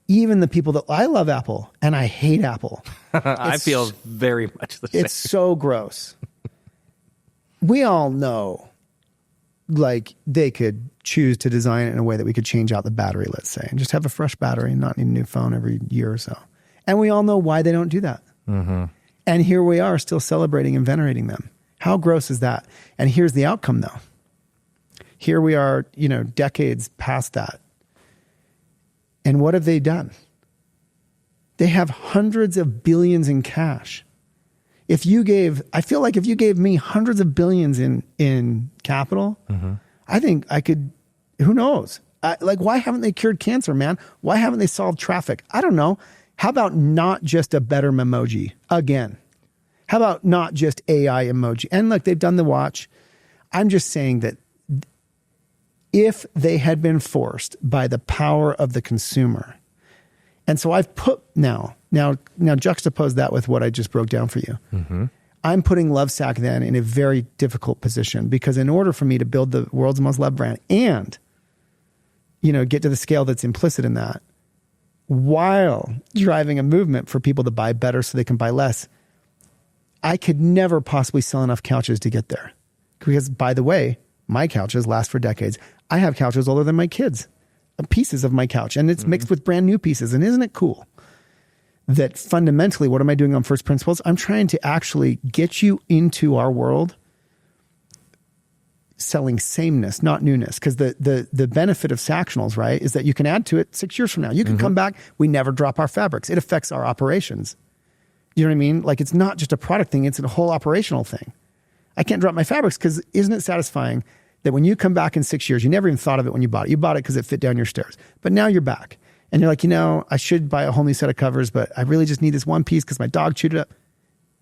even the people that I love Apple and I hate Apple. I feel very much the same. It's so gross. We all know, like, they could choose to design it in a way that we could change out the battery, let's say, and just have a fresh battery and not need a new phone every year or so. And we all know why they don't do that. And here we are still celebrating and venerating them. How gross is that? And here's the outcome, though. Here we are, decades past that. And what have they done? They have hundreds of billions in cash. I feel like if you gave me hundreds of billions in capital, I think I could, who knows? Why haven't they cured cancer, man? Why haven't they solved traffic? I don't know. How about not just a better emoji again? How about not just AI emoji? And look, they've done the watch. I'm just saying that if they had been forced by the power of the consumer, and so I've put now juxtapose that with what I just broke down for you. Mm-hmm. I'm putting Lovesac then in a very difficult position, because in order for me to build the world's most loved brand and, get to the scale that's implicit in that, while driving a movement for people to buy better so they can buy less, I could never possibly sell enough couches to get there. Because, by the way, my couches last for decades. I have couches older than my kids, pieces of my couch, and it's mixed with brand new pieces. And isn't it cool that fundamentally, what am I doing on first principles? I'm trying to actually get you into our world selling sameness, not newness. Because the benefit of Sactionals, right, is that you can add to it 6 years from now. You can come back. We never drop our fabrics. It affects our operations. You know what I mean? Like, it's not just a product thing. It's a whole operational thing. I can't drop my fabrics, because isn't it satisfying that when you come back in 6 years, you never even thought of it when you bought it. You bought it because it fit down your stairs. But now you're back. And you're like, I should buy a whole new set of covers, but I really just need this one piece because my dog chewed it up.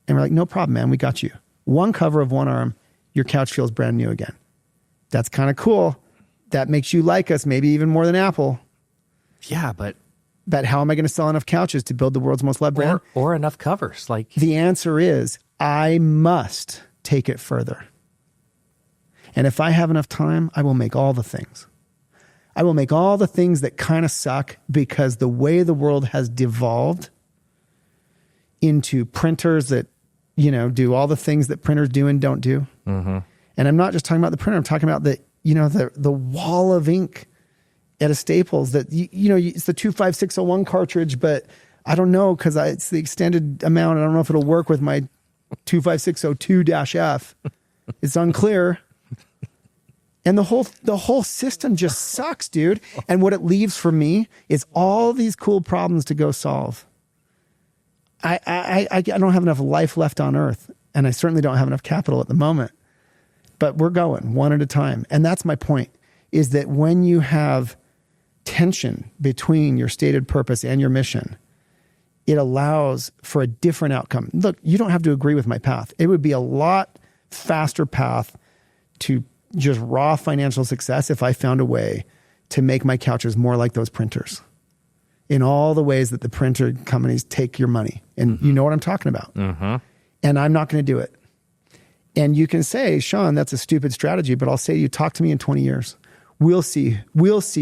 And we're like, no problem, man. We got you. One cover of one arm, your couch feels brand new again. That's kind of cool. That makes you like us, maybe even more than Apple. Yeah, but how am I going to sell enough couches to build the world's most loved brand? Or enough covers? Like, the answer is, I must take it further. And if I have enough time, I will make all the things. I will make all the things that kind of suck, because the way the world has devolved into printers that, do all the things that printers do and don't do. Mm-hmm. And I'm not just talking about the printer. I'm talking about the wall of ink at a Staples that, it's the 25601 cartridge, but I don't know, because it's the extended amount. I don't know if it'll work with my 25602-F. It's unclear. And the whole system just sucks, dude. And what it leaves for me is all these cool problems to go solve. I don't have enough life left on earth, and I certainly don't have enough capital at the moment. But we're going one at a time. And that's my point, is that when you have tension between your stated purpose and your mission, it allows for a different outcome. Look, you don't have to agree with my path. It would be a lot faster path to just raw financial success if I found a way to make my couches more like those printers in all the ways that the printer companies take your money. And you know what I'm talking about. Mm-hmm. And I'm not going to do it. And you can say, Shawn, that's a stupid strategy, but I'll say to you, talk to me in 20 years. We'll see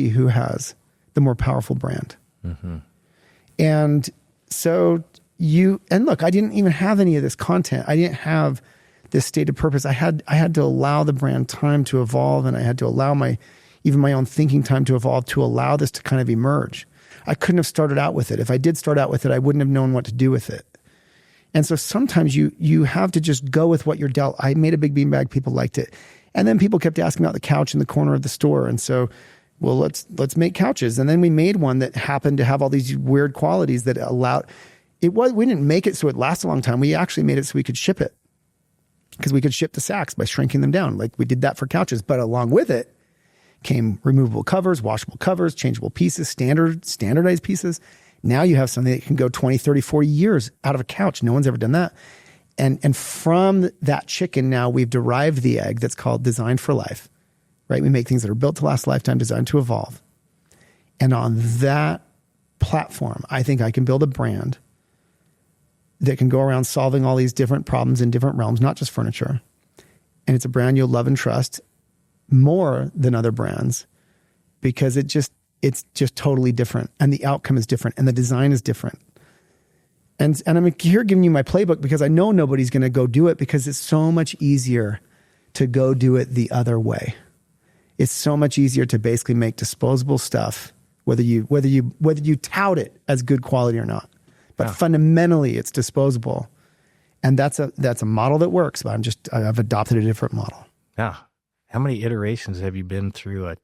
who has the more powerful brand. Mm-hmm. And so and look, I didn't even have any of this content. I didn't have this stated purpose. I had to allow the brand time to evolve, and I had to allow my own thinking time to evolve, to allow this to kind of emerge. I couldn't have started out with it. If I did start out with it, I wouldn't have known what to do with it. And so sometimes you have to just go with what you're dealt. I made a big beanbag. People liked it. And then people kept asking about the couch in the corner of the store. And so, well, let's make couches. And then we made one that happened to have all these weird qualities that allowed we didn't make it so it lasts a long time. We actually made it so we could ship it, because we could ship the sacks by shrinking them down. Like we did that for couches. But along with it came removable covers, washable covers, changeable pieces, standardized pieces. Now you have something that can go 20, 30, 40 years out of a couch. No one's ever done that. And from that chicken, now we've derived the egg that's called Designed for Life, right? We make things that are built to last a lifetime, designed to evolve. And on that platform, I think I can build a brand that can go around solving all these different problems in different realms, not just furniture. And it's a brand you'll love and trust more than other brands, because it's just totally different, and the outcome is different, and the design is different. And I'm here giving you my playbook because I know nobody's going to go do it, because it's so much easier to go do it the other way. It's so much easier to basically make disposable stuff, whether you tout it as good quality or not. But fundamentally, it's disposable, and that's a model that works. But I've adopted a different model. Yeah. How many iterations have you been through a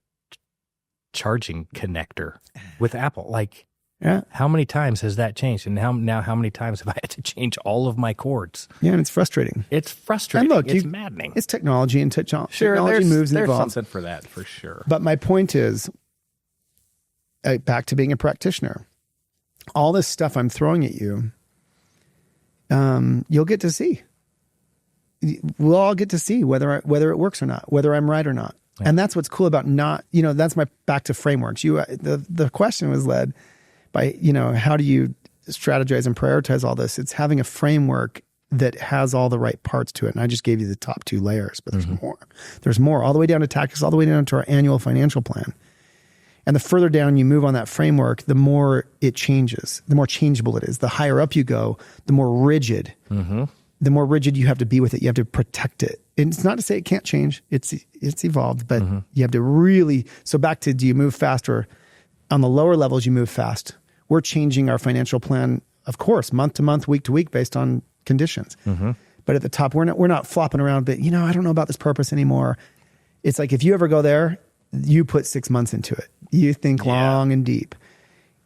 charging connector with Apple? Like, how many times has that changed? And how many times have I had to change all of my cords? Yeah, and it's frustrating. It's frustrating. And look, it's maddening. It's technology, and technology moves and evolves. There's something for that, for sure. But my point is, back to being a practitioner. all this stuff I'm throwing at you, you'll get to see. We'll all get to see whether it works or not, whether I'm right or not. Yeah. And that's what's cool about that's my back to frameworks. The question was led by, how do you strategize and prioritize all this? It's having a framework that has all the right parts to it. And I just gave you the top 2 layers, but there's more. There's more, all the way down to tactics, all the way down to our annual financial plan. And the further down you move on that framework, the more it changes, the more changeable it is. The higher up you go, the more rigid. The more rigid you have to be with it. You have to protect it. And it's not to say it can't change. It's evolved, but you have to really, so back to, do you move faster? On the lower levels, you move fast. We're changing our financial plan, of course, month to month, week to week, based on conditions. But at the top, we're not flopping around, but I don't know about this purpose anymore. It's like, if you ever go there, you put 6 months into it. You think long and deep.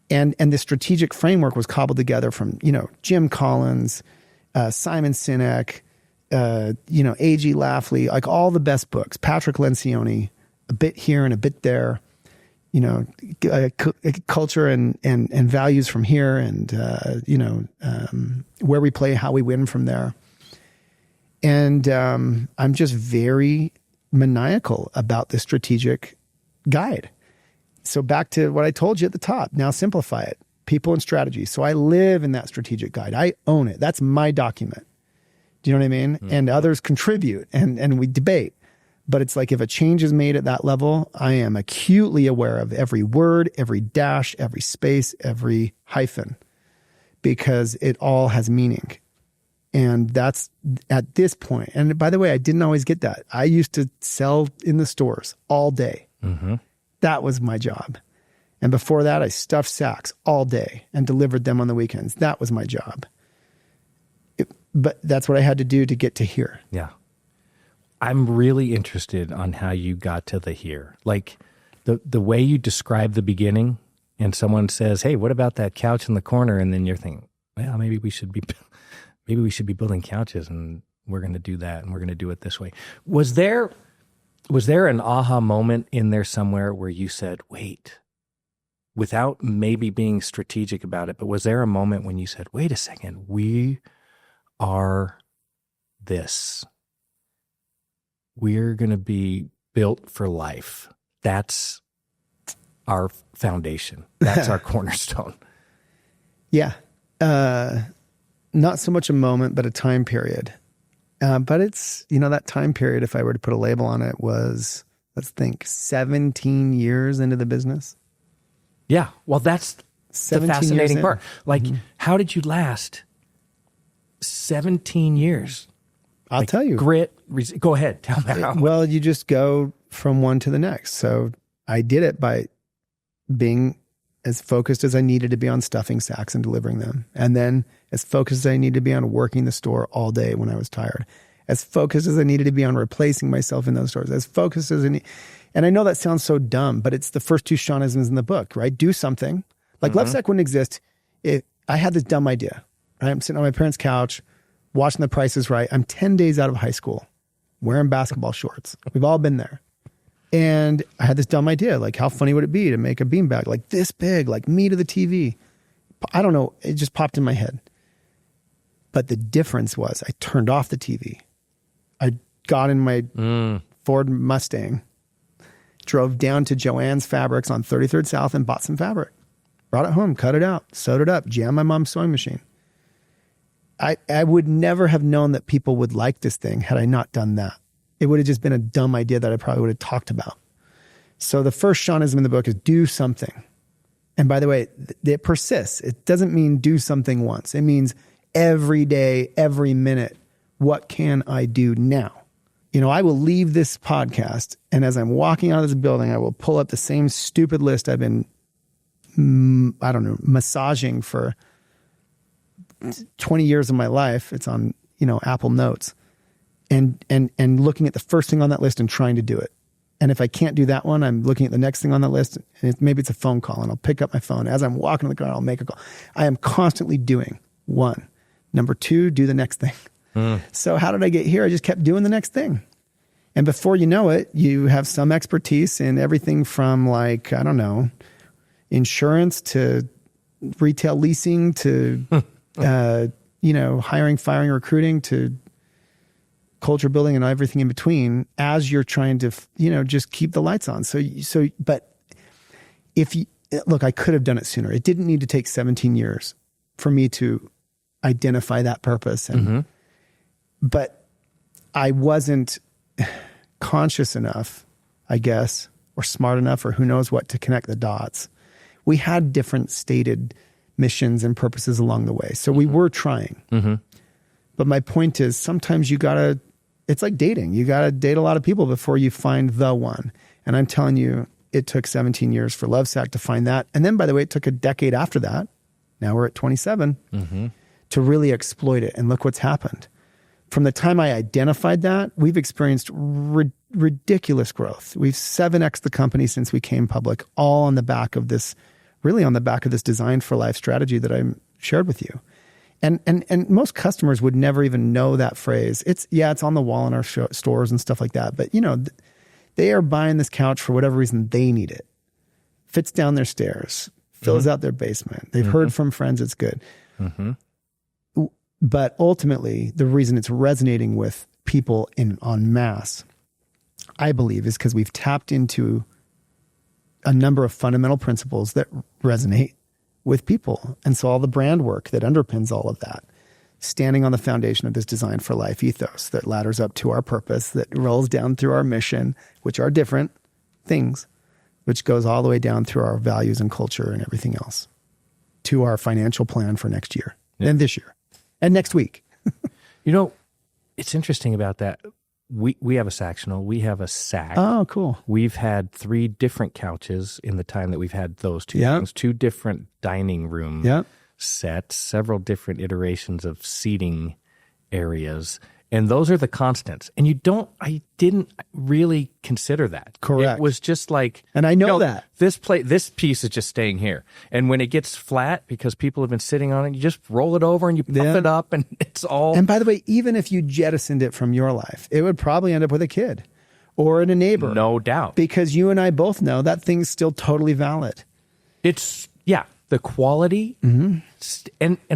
And the strategic framework was cobbled together from, Jim Collins, Simon Sinek, A.G. Lafley, like all the best books, Patrick Lencioni, a bit here and a bit there, culture and values from here, and, where we play, how we win from there. And I'm just very maniacal about the strategic guide. So back to what I told you at the top, now simplify it. People and strategy. So I live in that strategic guide. I own it. That's my document. Do you know what I mean? And others contribute and we debate. But it's like, if a change is made at that level, I am acutely aware of every word, every dash, every space, every hyphen, because it all has meaning. And that's at this point. And by the way, I didn't always get that. I used to sell in the stores all day. That was my job. And before that, I stuffed sacks all day and delivered them on the weekends. That was my job. But that's what I had to do to get to here. Yeah. I'm really interested on how you got to the here. Like the way you describe the beginning, and someone says, "Hey, what about that couch in the corner?" And then you're thinking, well, maybe we should be building couches, and we're going to do that, and we're going to do it this way. Was there an aha moment in there somewhere where you said, wait, without maybe being strategic about it, but was there a moment when you said, wait a second, we are this. We're going to be built for life. That's our foundation. That's our cornerstone. Yeah. Not so much a moment, but a time period. But it's, that time period, if I were to put a label on it, was, let's think, 17 years into the business. Yeah. Well, that's the fascinating part. Like, how did you last 17 years? I'll tell you. Grit. Go ahead. Tell me how. Well, you just go from one to the next. So I did it by being as focused as I needed to be on stuffing sacks and delivering them. And then as focused as I needed to be on working the store all day when I was tired. As focused as I needed to be on replacing myself in those stores. As focused as and I know that sounds so dumb, but it's the first 2 Shawn-isms in the book, right? Do something. Like Lovesac wouldn't exist if I had this dumb idea. Right? I'm sitting on my parents' couch, watching The Price is Right. I'm 10 days out of high school, wearing basketball shorts. We've all been there. And I had this dumb idea, like, how funny would it be to make a beanbag like this big, like me to the TV? I don't know. It just popped in my head. But the difference was I turned off the TV. I got in my Ford Mustang, drove down to Joann's Fabrics on 33rd South and bought some fabric. Brought it home, cut it out, sewed it up, jammed my mom's sewing machine. I would never have known that people would like this thing had I not done that. It would have just been a dumb idea that I probably would have talked about. So the first Shawn-ism in the book is do something. And by the way, it persists. It doesn't mean do something once. It means every day, every minute, what can I do now? I will leave this podcast, and as I'm walking out of this building, I will pull up the same stupid list I've been, massaging for 20 years of my life. It's on, Apple Notes. And looking at the first thing on that list and trying to do it. And if I can't do that one, I'm looking at the next thing on that list, and maybe it's a phone call, and I'll pick up my phone. As I'm walking to the car, I'll make a call. I am constantly doing one. Number 2, do the next thing. So how did I get here? I just kept doing the next thing. And before you know it, you have some expertise in everything from, like, I don't know, insurance to retail leasing to, hiring, firing, recruiting to culture building and everything in between as you're trying to, just keep the lights on. But if you, look, I could have done it sooner. It didn't need to take 17 years for me to identify that purpose. But I wasn't conscious enough, I guess, or smart enough, or who knows what, to connect the dots. We had different stated missions and purposes along the way. So we were trying. But my point is, sometimes it's like dating. You got to date a lot of people before you find the one. And I'm telling you, it took 17 years for Lovesac to find that. And then, by the way, it took a decade after that. Now we're at 27 to really exploit it. And look what's happened. From the time I identified that, we've experienced ridiculous growth. We've 7x the company since we came public, all on the back of this, really on the back of this design for life strategy that I shared with you. And most customers would never even know that phrase. It's on the wall in our stores and stuff like that. But, they are buying this couch for whatever reason they need it. Fits down their stairs, fills out their basement. They've heard from friends it's good. But ultimately, the reason it's resonating with people en masse, I believe, is because we've tapped into a number of fundamental principles that resonate with people. And so all the brand work that underpins all of that, standing on the foundation of this design for life ethos that ladders up to our purpose, that rolls down through our mission, which are different things, which goes all the way down through our values and culture and everything else, to our financial plan for next year and this year and next week. It's interesting about that. We have a Sactional. We have a Sac. Oh, cool. We've had 3 different couches in the time that we've had those two things, 2 different dining room sets, several different iterations of seating areas. And those are the constants. And I didn't really consider that. Correct. It was just like, and I know that this piece is just staying here. And when it gets flat, because people have been sitting on it, you just roll it over and you puff it up and it's all. And by the way, even if you jettisoned it from your life, it would probably end up with a kid or in a neighbor. No doubt. Because you and I both know that thing's still totally valid. It's, the quality. And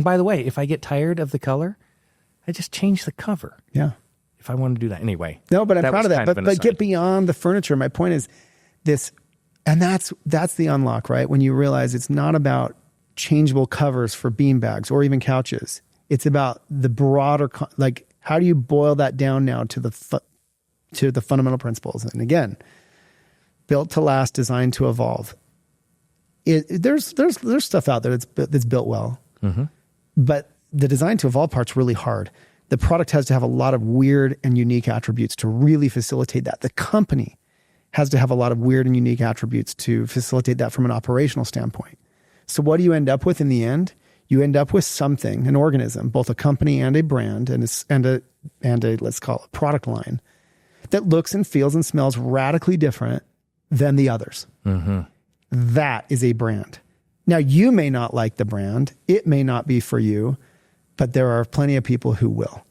by the way, if I get tired of the color, I just change the cover. Yeah. If I want to do that anyway. No, but I'm proud of that. But get beyond the furniture. My point is this, and that's the unlock, right? When you realize it's not about changeable covers for beanbags or even couches. It's about the broader, how do you boil that down now to the fundamental principles? And again, built to last, designed to evolve. There's stuff out there that's built well, but the design to evolve part's really hard. The product has to have a lot of weird and unique attributes to really facilitate that. The company has to have a lot of weird and unique attributes to facilitate that from an operational standpoint. So what do you end up with in the end? You end up with something, an organism, both a company and a brand and a let's call it product line that looks and feels and smells radically different than the others. That is a brand. Now, you may not like the brand. It may not be for you, but there are plenty of people who will.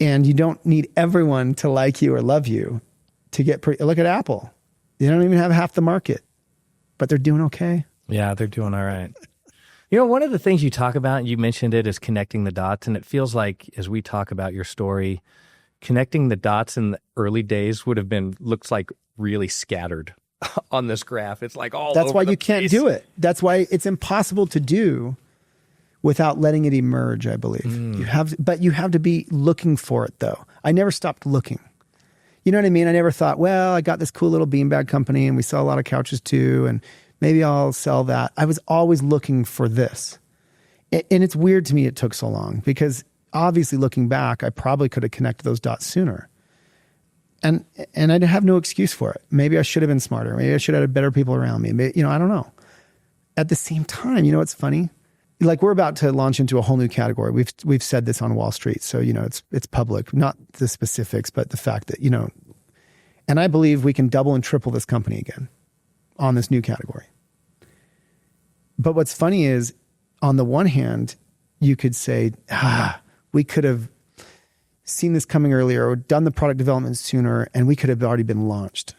And you don't need everyone to like you or love you to get look at Apple. They don't even have half the market, but they're doing okay. Yeah, they're doing all right. One of the things you talk about, and you mentioned it, is connecting the dots. And it feels like, as we talk about your story, connecting the dots in the early days looks like really scattered on this graph. It's like all That's over why the you can't place. do it. That's why it's impossible to do without letting it emerge, I believe. You have to be looking for it, though. I never stopped looking. You know what I mean? I never thought, well, I got this cool little beanbag company and we sell a lot of couches too, and maybe I'll sell that. I was always looking for this. And it's weird to me it took so long, because obviously looking back, I probably could have connected those dots sooner. And I have no excuse for it. Maybe I should have been smarter. Maybe I should have had better people around me. Maybe, I don't know. At the same time, what's funny? Like, we're about to launch into a whole new category. We've said this on Wall Street, so it's public. Not the specifics, but the fact that and I believe we can double and triple this company again on this new category. But what's funny is, on the one hand, you could say, we could have seen this coming earlier or done the product development sooner, and we could have already been launched.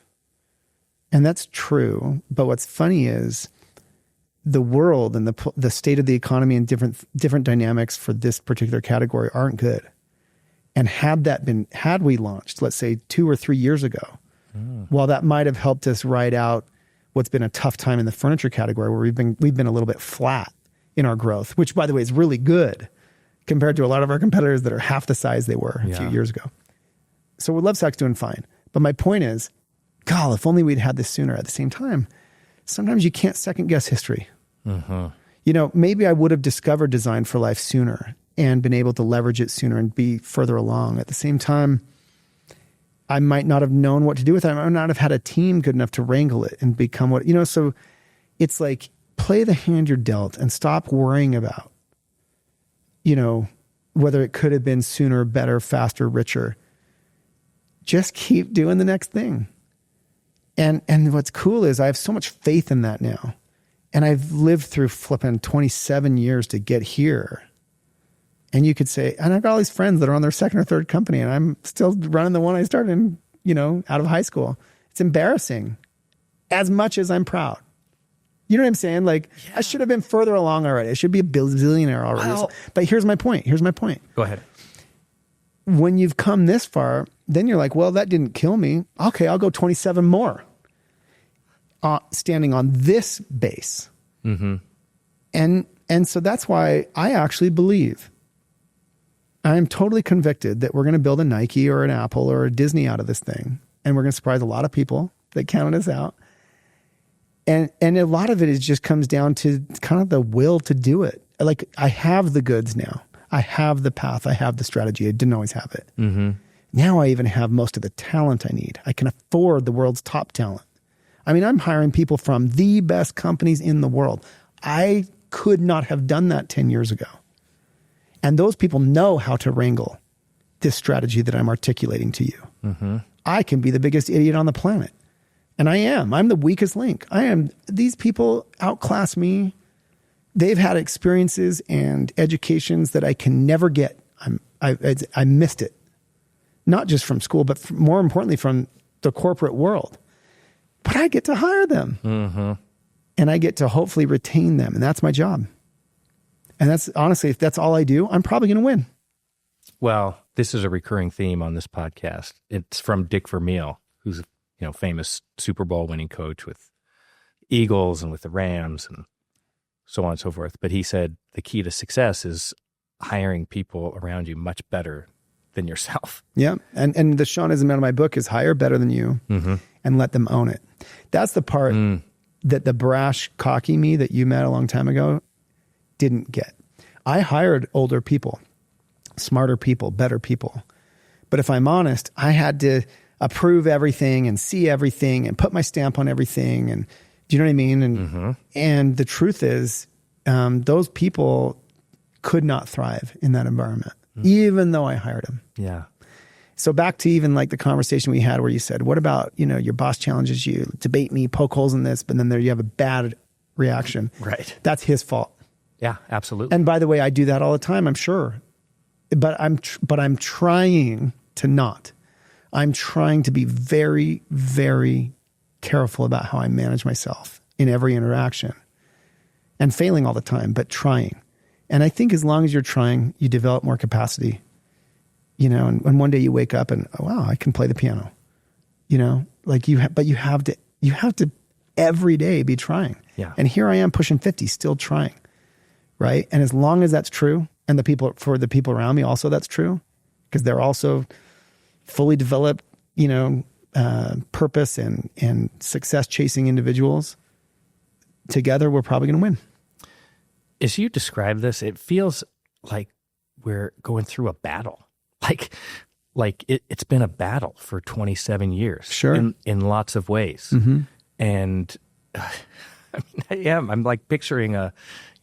And that's true. But what's funny is, the world and the state of the economy and different dynamics for this particular category aren't good. And had we launched, let's say 2 or 3 years ago, while that might have helped us ride out what's been a tough time in the furniture category, where we've been a little bit flat in our growth, which by the way is really good compared to a lot of our competitors that are half the size they were a few years ago. So Lovesac's doing fine. But my point is, God, if only we'd had this sooner. At the same time, sometimes you can't second guess history. You know, maybe I would have discovered Design for Life sooner and been able to leverage it sooner and be further along. At the same time, I might not have known what to do with it. I might not have had a team good enough to wrangle it and become what, you know, so it's like, play the hand you're dealt and stop worrying about, you know, whether it could have been sooner, better, faster, richer. Just keep doing the next thing. And what's cool is I have so much faith in that now. And I've lived through flipping 27 years to get here. And you could say, and I've got all these friends that are on their second or third company, and I'm still running the one I started in, you know, out of high school. It's embarrassing as much as I'm proud. You know what I'm saying? Like, I should have been further along already. I should be a billionaire already. Well, but here's my point. Go ahead. When you've come this far, then you're like, well, that didn't kill me. Okay, I'll go 27 more. Standing on this base. And so that's why I actually believe, I am totally convicted that we're going to build a Nike or an Apple or a Disney out of this thing. And we're going to surprise a lot of people that counted us out. And a lot of it just comes down to kind of the will to do it. Like, I have the goods now. I have the path. I have the strategy. I didn't always have it. Now I even have most of the talent I need. I can afford the world's top talent. I mean, I'm hiring people from the best companies in the world. I could not have done that 10 years ago. And those people know how to wrangle this strategy that I'm articulating to you. I can be the biggest idiot on the planet. And I am. I'm the weakest link. These people outclass me. They've had experiences and educations that I can never get. I missed it. Not just from school, but more importantly from the corporate world. But I get to hire them. And I get to hopefully retain them. And that's my job. And that's honestly, if that's all I do, I'm probably going to win. Well, this is a recurring theme on this podcast. It's from Dick Vermeil, who's a famous Super Bowl winning coach with Eagles and with the Rams and so on and so forth. But he said the key to success is hiring people around you much better than yourself. Yeah. And the Shawn-ism out of my book is hire better than you and let them own it. That's the part that the brash, cocky me that you met a long time ago didn't get. I hired older people, smarter people, better people. But if I'm honest, I had to approve everything and see everything and put my stamp on everything. And do you know what I mean? And the truth is, those people could not thrive in that environment, even though I hired them. Yeah. So back to even like the conversation we had where you said, what about, your boss challenges you, debate me, poke holes in this, but then there you have a bad reaction. Right. That's his fault. Yeah, absolutely. And by the way, I do that all the time, I'm sure. But I'm trying to not. I'm trying to be very, very careful about how I manage myself in every interaction. And failing all the time, but trying. And I think as long as you're trying, you develop more capacity. And one day you wake up and, oh, wow, I can play the piano. But you have to every day be trying. Yeah. And here I am pushing 50, still trying. Right. And as long as that's true, and for the people around me also that's true, because they're also fully developed, purpose and success chasing individuals, together we're probably going to win. As you describe this, it feels like we're going through a battle. Like it's been a battle for 27 years. Sure. In lots of ways. And I'm like picturing a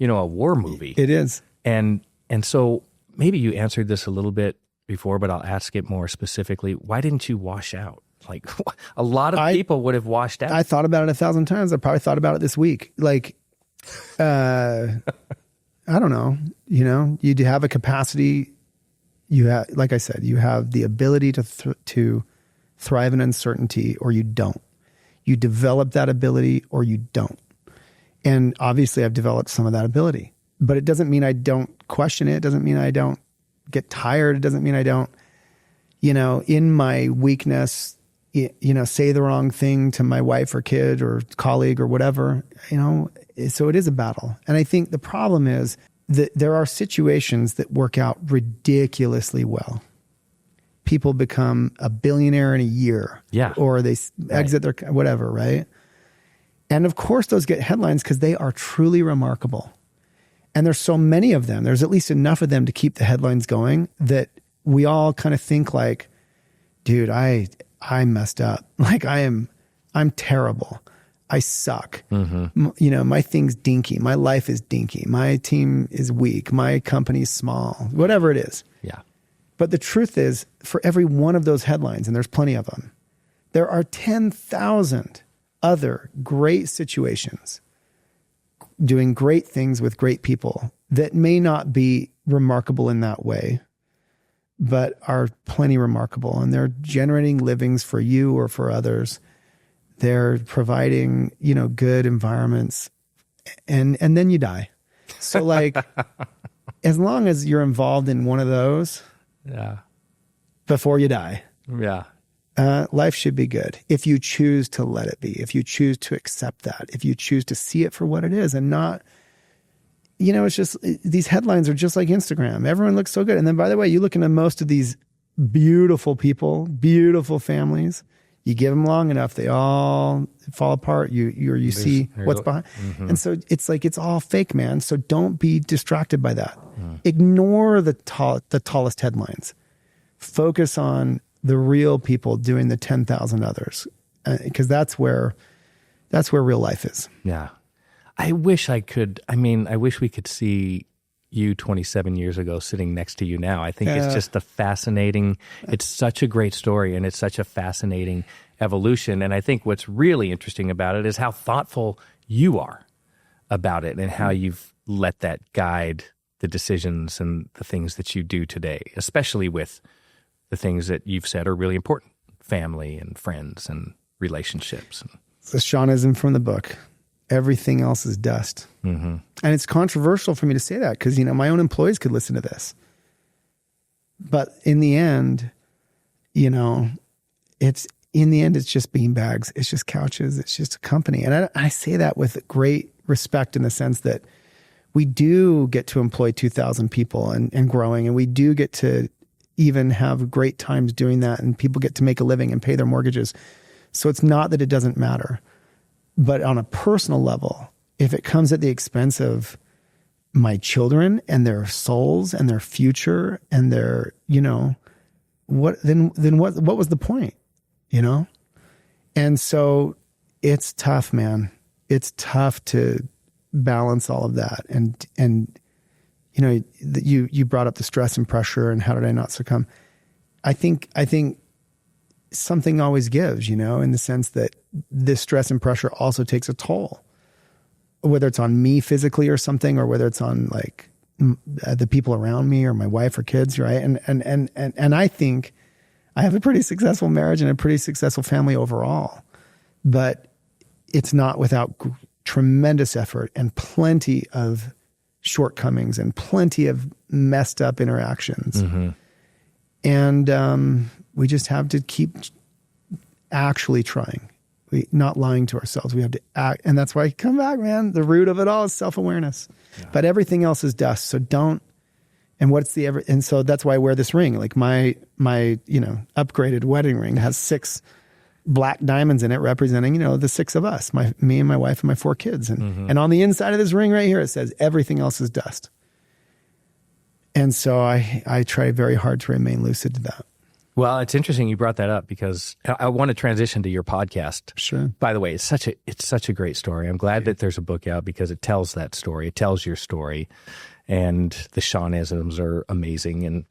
war movie. It is. And so maybe you answered this a little bit before, but I'll ask it more specifically. Why didn't you wash out? Like a lot of people would have washed out. I thought about it 1,000 times. I probably thought about it this week. Like, I don't know, you have a capacity. You have, like I said, you have the ability to thrive in uncertainty, or you don't. You develop that ability or you don't. And obviously I've developed some of that ability, but it doesn't mean I don't question it. It doesn't mean I don't get tired. It doesn't mean I don't, in my weakness, say the wrong thing to my wife or kid or colleague or whatever, so it is a battle. And I think the problem is that there are situations that work out ridiculously well. People become a billionaire in a year, or they exit their whatever, right? And of course those get headlines because they are truly remarkable. And there's so many of them. There's at least enough of them to keep the headlines going that we all kind of think like, dude, I messed up. Like I'm terrible. I suck. My thing's dinky. My life is dinky. My team is weak. My company's small, whatever it is. Yeah. But the truth is, for every one of those headlines, and there's plenty of them, there are 10,000 other great situations doing great things with great people that may not be remarkable in that way, but are plenty remarkable. And they're generating livings for you or for others. They're providing, good environments, and then you die. So like, as long as you're involved in one of those, before you die, life should be good. If you choose to let it be, if you choose to accept that, if you choose to see it for what it is and not, it's just, these headlines are just like Instagram. Everyone looks so good. And then by the way, you look into most of these beautiful people, beautiful families, you give them long enough, they all fall apart. You see what's behind. And so it's like, it's all fake, man. So don't be distracted by that. Ignore the tallest headlines. Focus on the real people doing the 10,000 others. Because that's where real life is. Yeah. I wish we could see you 27 years ago sitting next to you now. I think it's just it's such a great story, and it's such a fascinating evolution. And I think what's really interesting about it is how thoughtful you are about it and how you've let that guide the decisions and the things that you do today, especially with the things that you've said are really important, family and friends and relationships. It's the Shawn-ism from the book. Everything else is dust. And it's controversial for me to say that because, my own employees could listen to this. But in the end, it's just beanbags. It's just couches. It's just a company. And I say that with great respect in the sense that we do get to employ 2,000 people and growing, and we do get to even have great times doing that, and people get to make a living and pay their mortgages. So it's not that it doesn't matter. But on a personal level, if it comes at the expense of my children and their souls and their future and their, what was the point, And so it's tough, man. It's tough to balance all of that. And you brought up the stress and pressure and how did I not succumb? I think something always gives, in the sense that this stress and pressure also takes a toll, whether it's on me physically or something, or whether it's on like the people around me or my wife or kids. Right. And I think I have a pretty successful marriage and a pretty successful family overall, but it's not without tremendous effort and plenty of shortcomings and plenty of messed up interactions. And, we just have to keep actually trying, not lying to ourselves. We have to act. And that's why I come back, man. The root of it all is self-awareness, but everything else is dust. So don't, and so that's why I wear this ring. Like my upgraded wedding ring has 6 black diamonds in it representing, the 6 of us, me and my wife and my 4 kids. And on the inside of this ring right here, it says everything else is dust. And so I try very hard to remain lucid to that. Well, it's interesting you brought that up because I want to transition to your podcast. Sure. By the way, it's such a great story. I'm glad that there's a book out because it tells that story. It tells your story, and the Shawn-isms are amazing and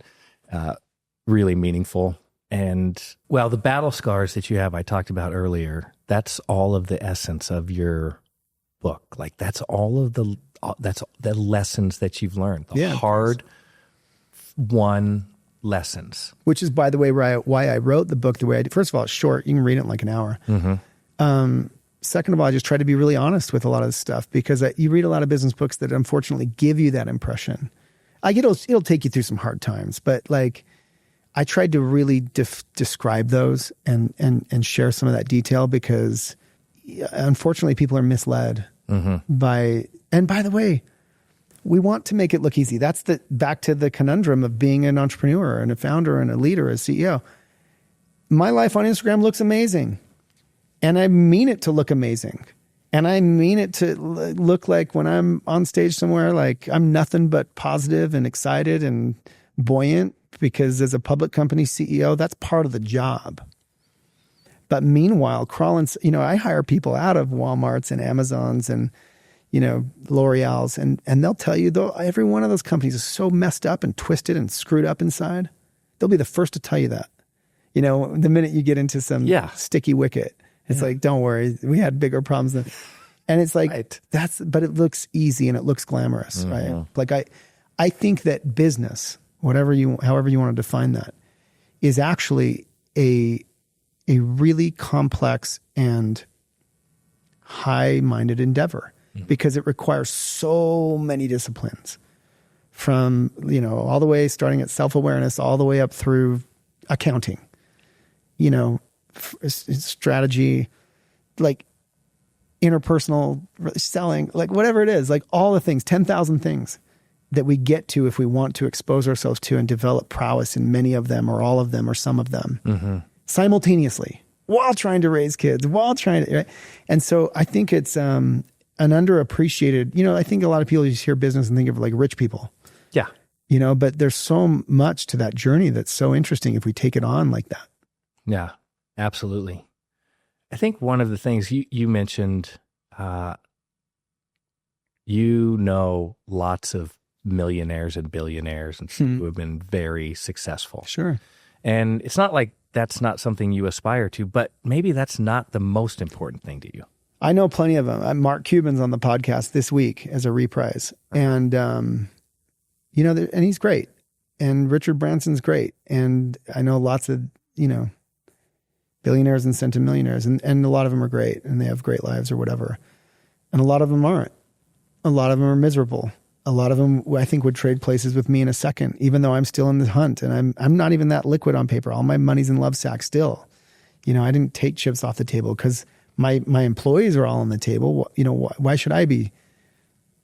really meaningful. And well, the battle scars that you have, I talked about earlier. That's all of the essence of your book. Like that's all of that's the lessons that you've learned. The hard won lessons. Which is, by the way, why I wrote the book the way I did. First of all, it's short. You can read it in like an hour. second of all, I just try to be really honest with a lot of this stuff, because you read a lot of business books that unfortunately give you that impression. Like it'll take you through some hard times, but like I tried to really describe those and share some of that detail, because unfortunately people are misled by, and by the way, we want to make it look easy. That's back to the conundrum of being an entrepreneur and a founder and a leader, a CEO. My life on Instagram looks amazing. And I mean it to look amazing. And I mean it to look like when I'm on stage somewhere, like I'm nothing but positive and excited and buoyant, because as a public company CEO, that's part of the job. But meanwhile, I hire people out of Walmarts and Amazons and, L'Oreal's, and they'll tell you, though, every one of those companies is so messed up and twisted and screwed up inside. They'll be the first to tell you that. The minute you get into some sticky wicket. It's like, don't worry, we had bigger problems than, and it's like, but it looks easy and it looks glamorous, right? Like I think that business, however you want to define that, is actually a really complex and high-minded endeavor, because it requires so many disciplines, from, all the way starting at self-awareness all the way up through accounting, strategy, like interpersonal selling, like whatever it is, like all the things, 10,000 things that we get to if we want to expose ourselves to and develop prowess in many of them or all of them or some of them simultaneously, while trying to raise kids, right? And so I think it's an underappreciated, I think a lot of people just hear business and think of like rich people. Yeah. But there's so much to that journey that's so interesting if we take it on like that. Yeah, absolutely. I think one of the things you mentioned, lots of millionaires and billionaires and who have been very successful. Sure. And it's not like that's not something you aspire to, but maybe that's not the most important thing to you. I know plenty of them. Mark Cuban's on the podcast this week as a reprise. And, and he's great. And Richard Branson's great. And I know lots of, billionaires and centimillionaires, and a lot of them are great and they have great lives or whatever. And a lot of them aren't. A lot of them are miserable. A lot of them, I think, would trade places with me in a second, even though I'm still in the hunt and I'm not even that liquid on paper. All my money's in Lovesac still. I didn't take chips off the table because my employees are all on the table. Why should I be,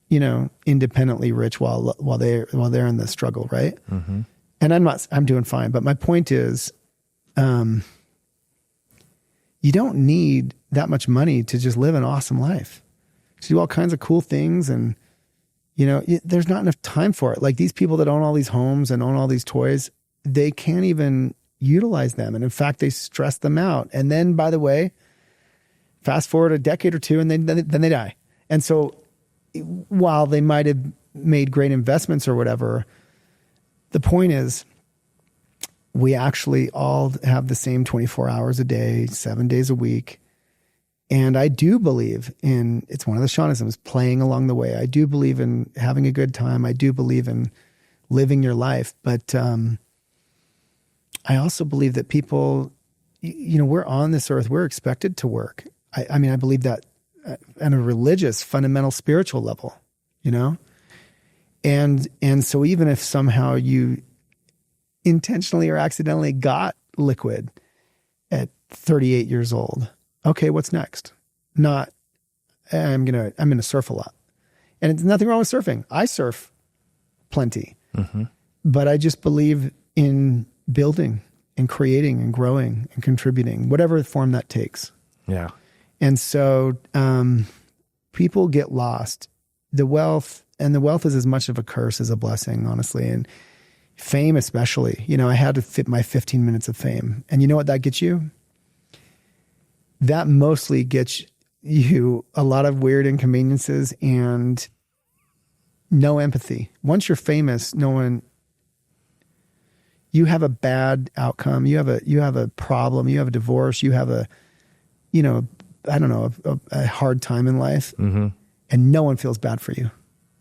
independently rich while they're in the struggle, right? And I'm doing fine. But my point is, you don't need that much money to just live an awesome life. To do all kinds of cool things, and there's not enough time for it. Like these people that own all these homes and own all these toys, they can't even utilize them, and in fact, they stress them out. And then, by the way, fast forward a decade or two, and then they die. And so, while they might have made great investments or whatever, the point is, we actually all have the same 24 hours a day, 7 days a week. And I do believe it's one of the Shawn-isms, playing along the way. I do believe in having a good time. I do believe in living your life. But I also believe that people, we're on this earth, we're expected to work. I believe that on a religious, fundamental, spiritual level, And so even if somehow you intentionally or accidentally got liquid at 38 years old, okay, what's next? Not, I'm gonna surf a lot. And it's nothing wrong with surfing. I surf plenty. But I just believe in building and creating and growing and contributing, whatever form that takes. Yeah. And so people get lost. The wealth is as much of a curse as a blessing, honestly. And fame especially. I had to fit my 15 minutes of fame. And you know what that gets you? That mostly gets you a lot of weird inconveniences and no empathy. Once you're famous, you have a bad outcome. You have a problem. You have a divorce. You have a hard time in life. And no one feels bad for you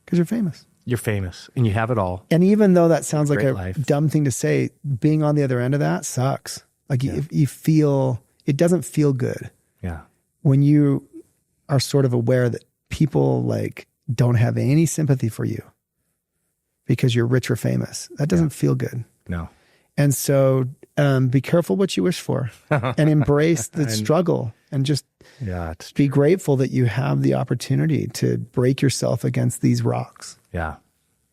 because you're famous. You're famous and you have it all. And even though that sounds like a life. Dumb thing to say, being on the other end of that sucks. Like you feel, it doesn't feel good. Yeah. When you are sort of aware that people like don't have any sympathy for you because you're rich or famous. That doesn't feel good. No. And so be careful what you wish for and embrace the struggle and just be grateful that you have the opportunity to break yourself against these rocks. Yeah.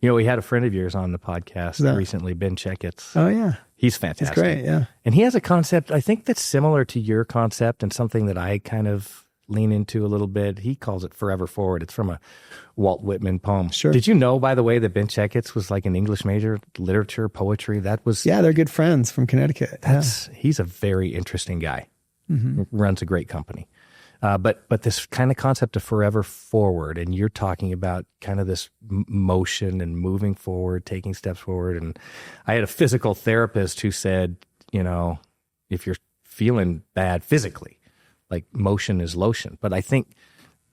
You know, we had a friend of yours on the podcast recently, Ben Checketts. Oh, yeah. He's fantastic. He's great, yeah. And he has a concept, I think, that's similar to your concept and something that I kind of lean into a little bit. He calls it Forever Forward. It's from a Walt Whitman poem. Sure. Did you know, by the way, that Ben Checketts was like an English major, literature, poetry? That was... Yeah, they're good friends from Connecticut. He's a very interesting guy. Runs a great company. But this kind of concept of forever forward, and you're talking about kind of this motion and moving forward, taking steps forward. And I had a physical therapist who said, you know, if you're feeling bad physically, like motion is lotion. But I think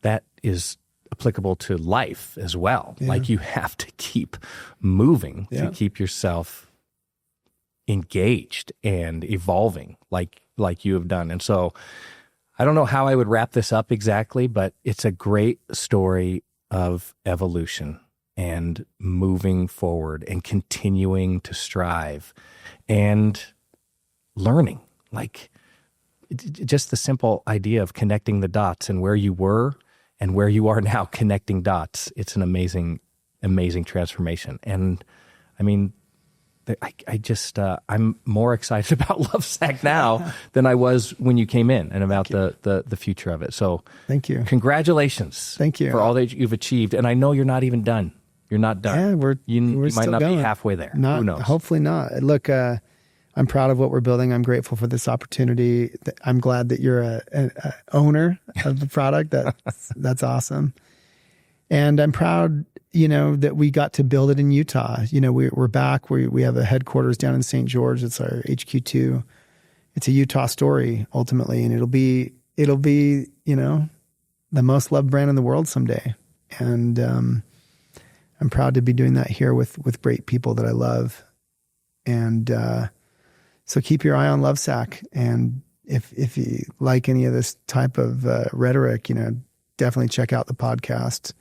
that is applicable to life as well. Yeah. Like you have to keep moving to keep yourself engaged and evolving like you have done. And so I don't know how I would wrap this up exactly, but it's a great story of evolution and moving forward and continuing to strive and learning. Like just the simple idea of connecting the dots and where you were and where you are now, connecting dots. It's an amazing, amazing transformation. And I mean, I'm more excited about Lovesac now than I was when you came in and about the future of it. So thank you. Congratulations. Thank you. For all that you've achieved. And I know you're not even done. You're not done. Yeah, you might not be halfway there. Who knows? Hopefully not. Look, I'm proud of what we're building. I'm grateful for this opportunity. I'm glad that you're an owner of the product. That's awesome. And I'm proud, you know, that we got to build it in Utah. You know, we're back. We have a headquarters down in St. George. It's our HQ2. It's a Utah story ultimately, and it'll be, you know, the most loved brand in the world someday. And I'm proud to be doing that here with great people that I love. And so keep your eye on Lovesac. And if you like any of this type of rhetoric, you know, definitely check out the podcast.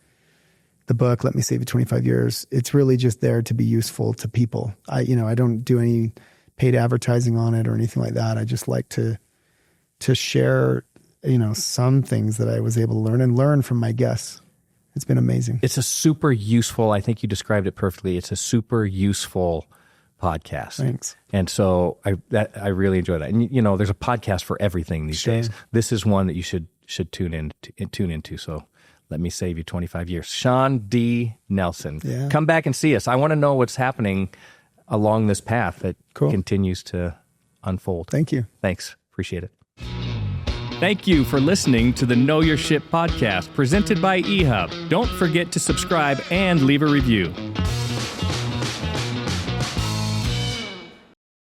The book, Let Me Save You 25 Years. It's really just there to be useful to people. I don't do any paid advertising on it or anything like that. I just like to share, you know, some things that I was able to learn from my guests. It's been amazing. It's a super useful, I think you described it perfectly. It's a super useful podcast. Thanks. And so I really enjoy that. And you know, there's a podcast for everything these days. This is one that you should tune into. So let me save you 25 years. Shawn D. Nelson. Yeah. Come back and see us. I want to know what's happening along this path that continues to unfold. Thank you. Thanks. Appreciate it. Thank you for listening to the Know Your Ship podcast presented by eHub. Don't forget to subscribe and leave a review.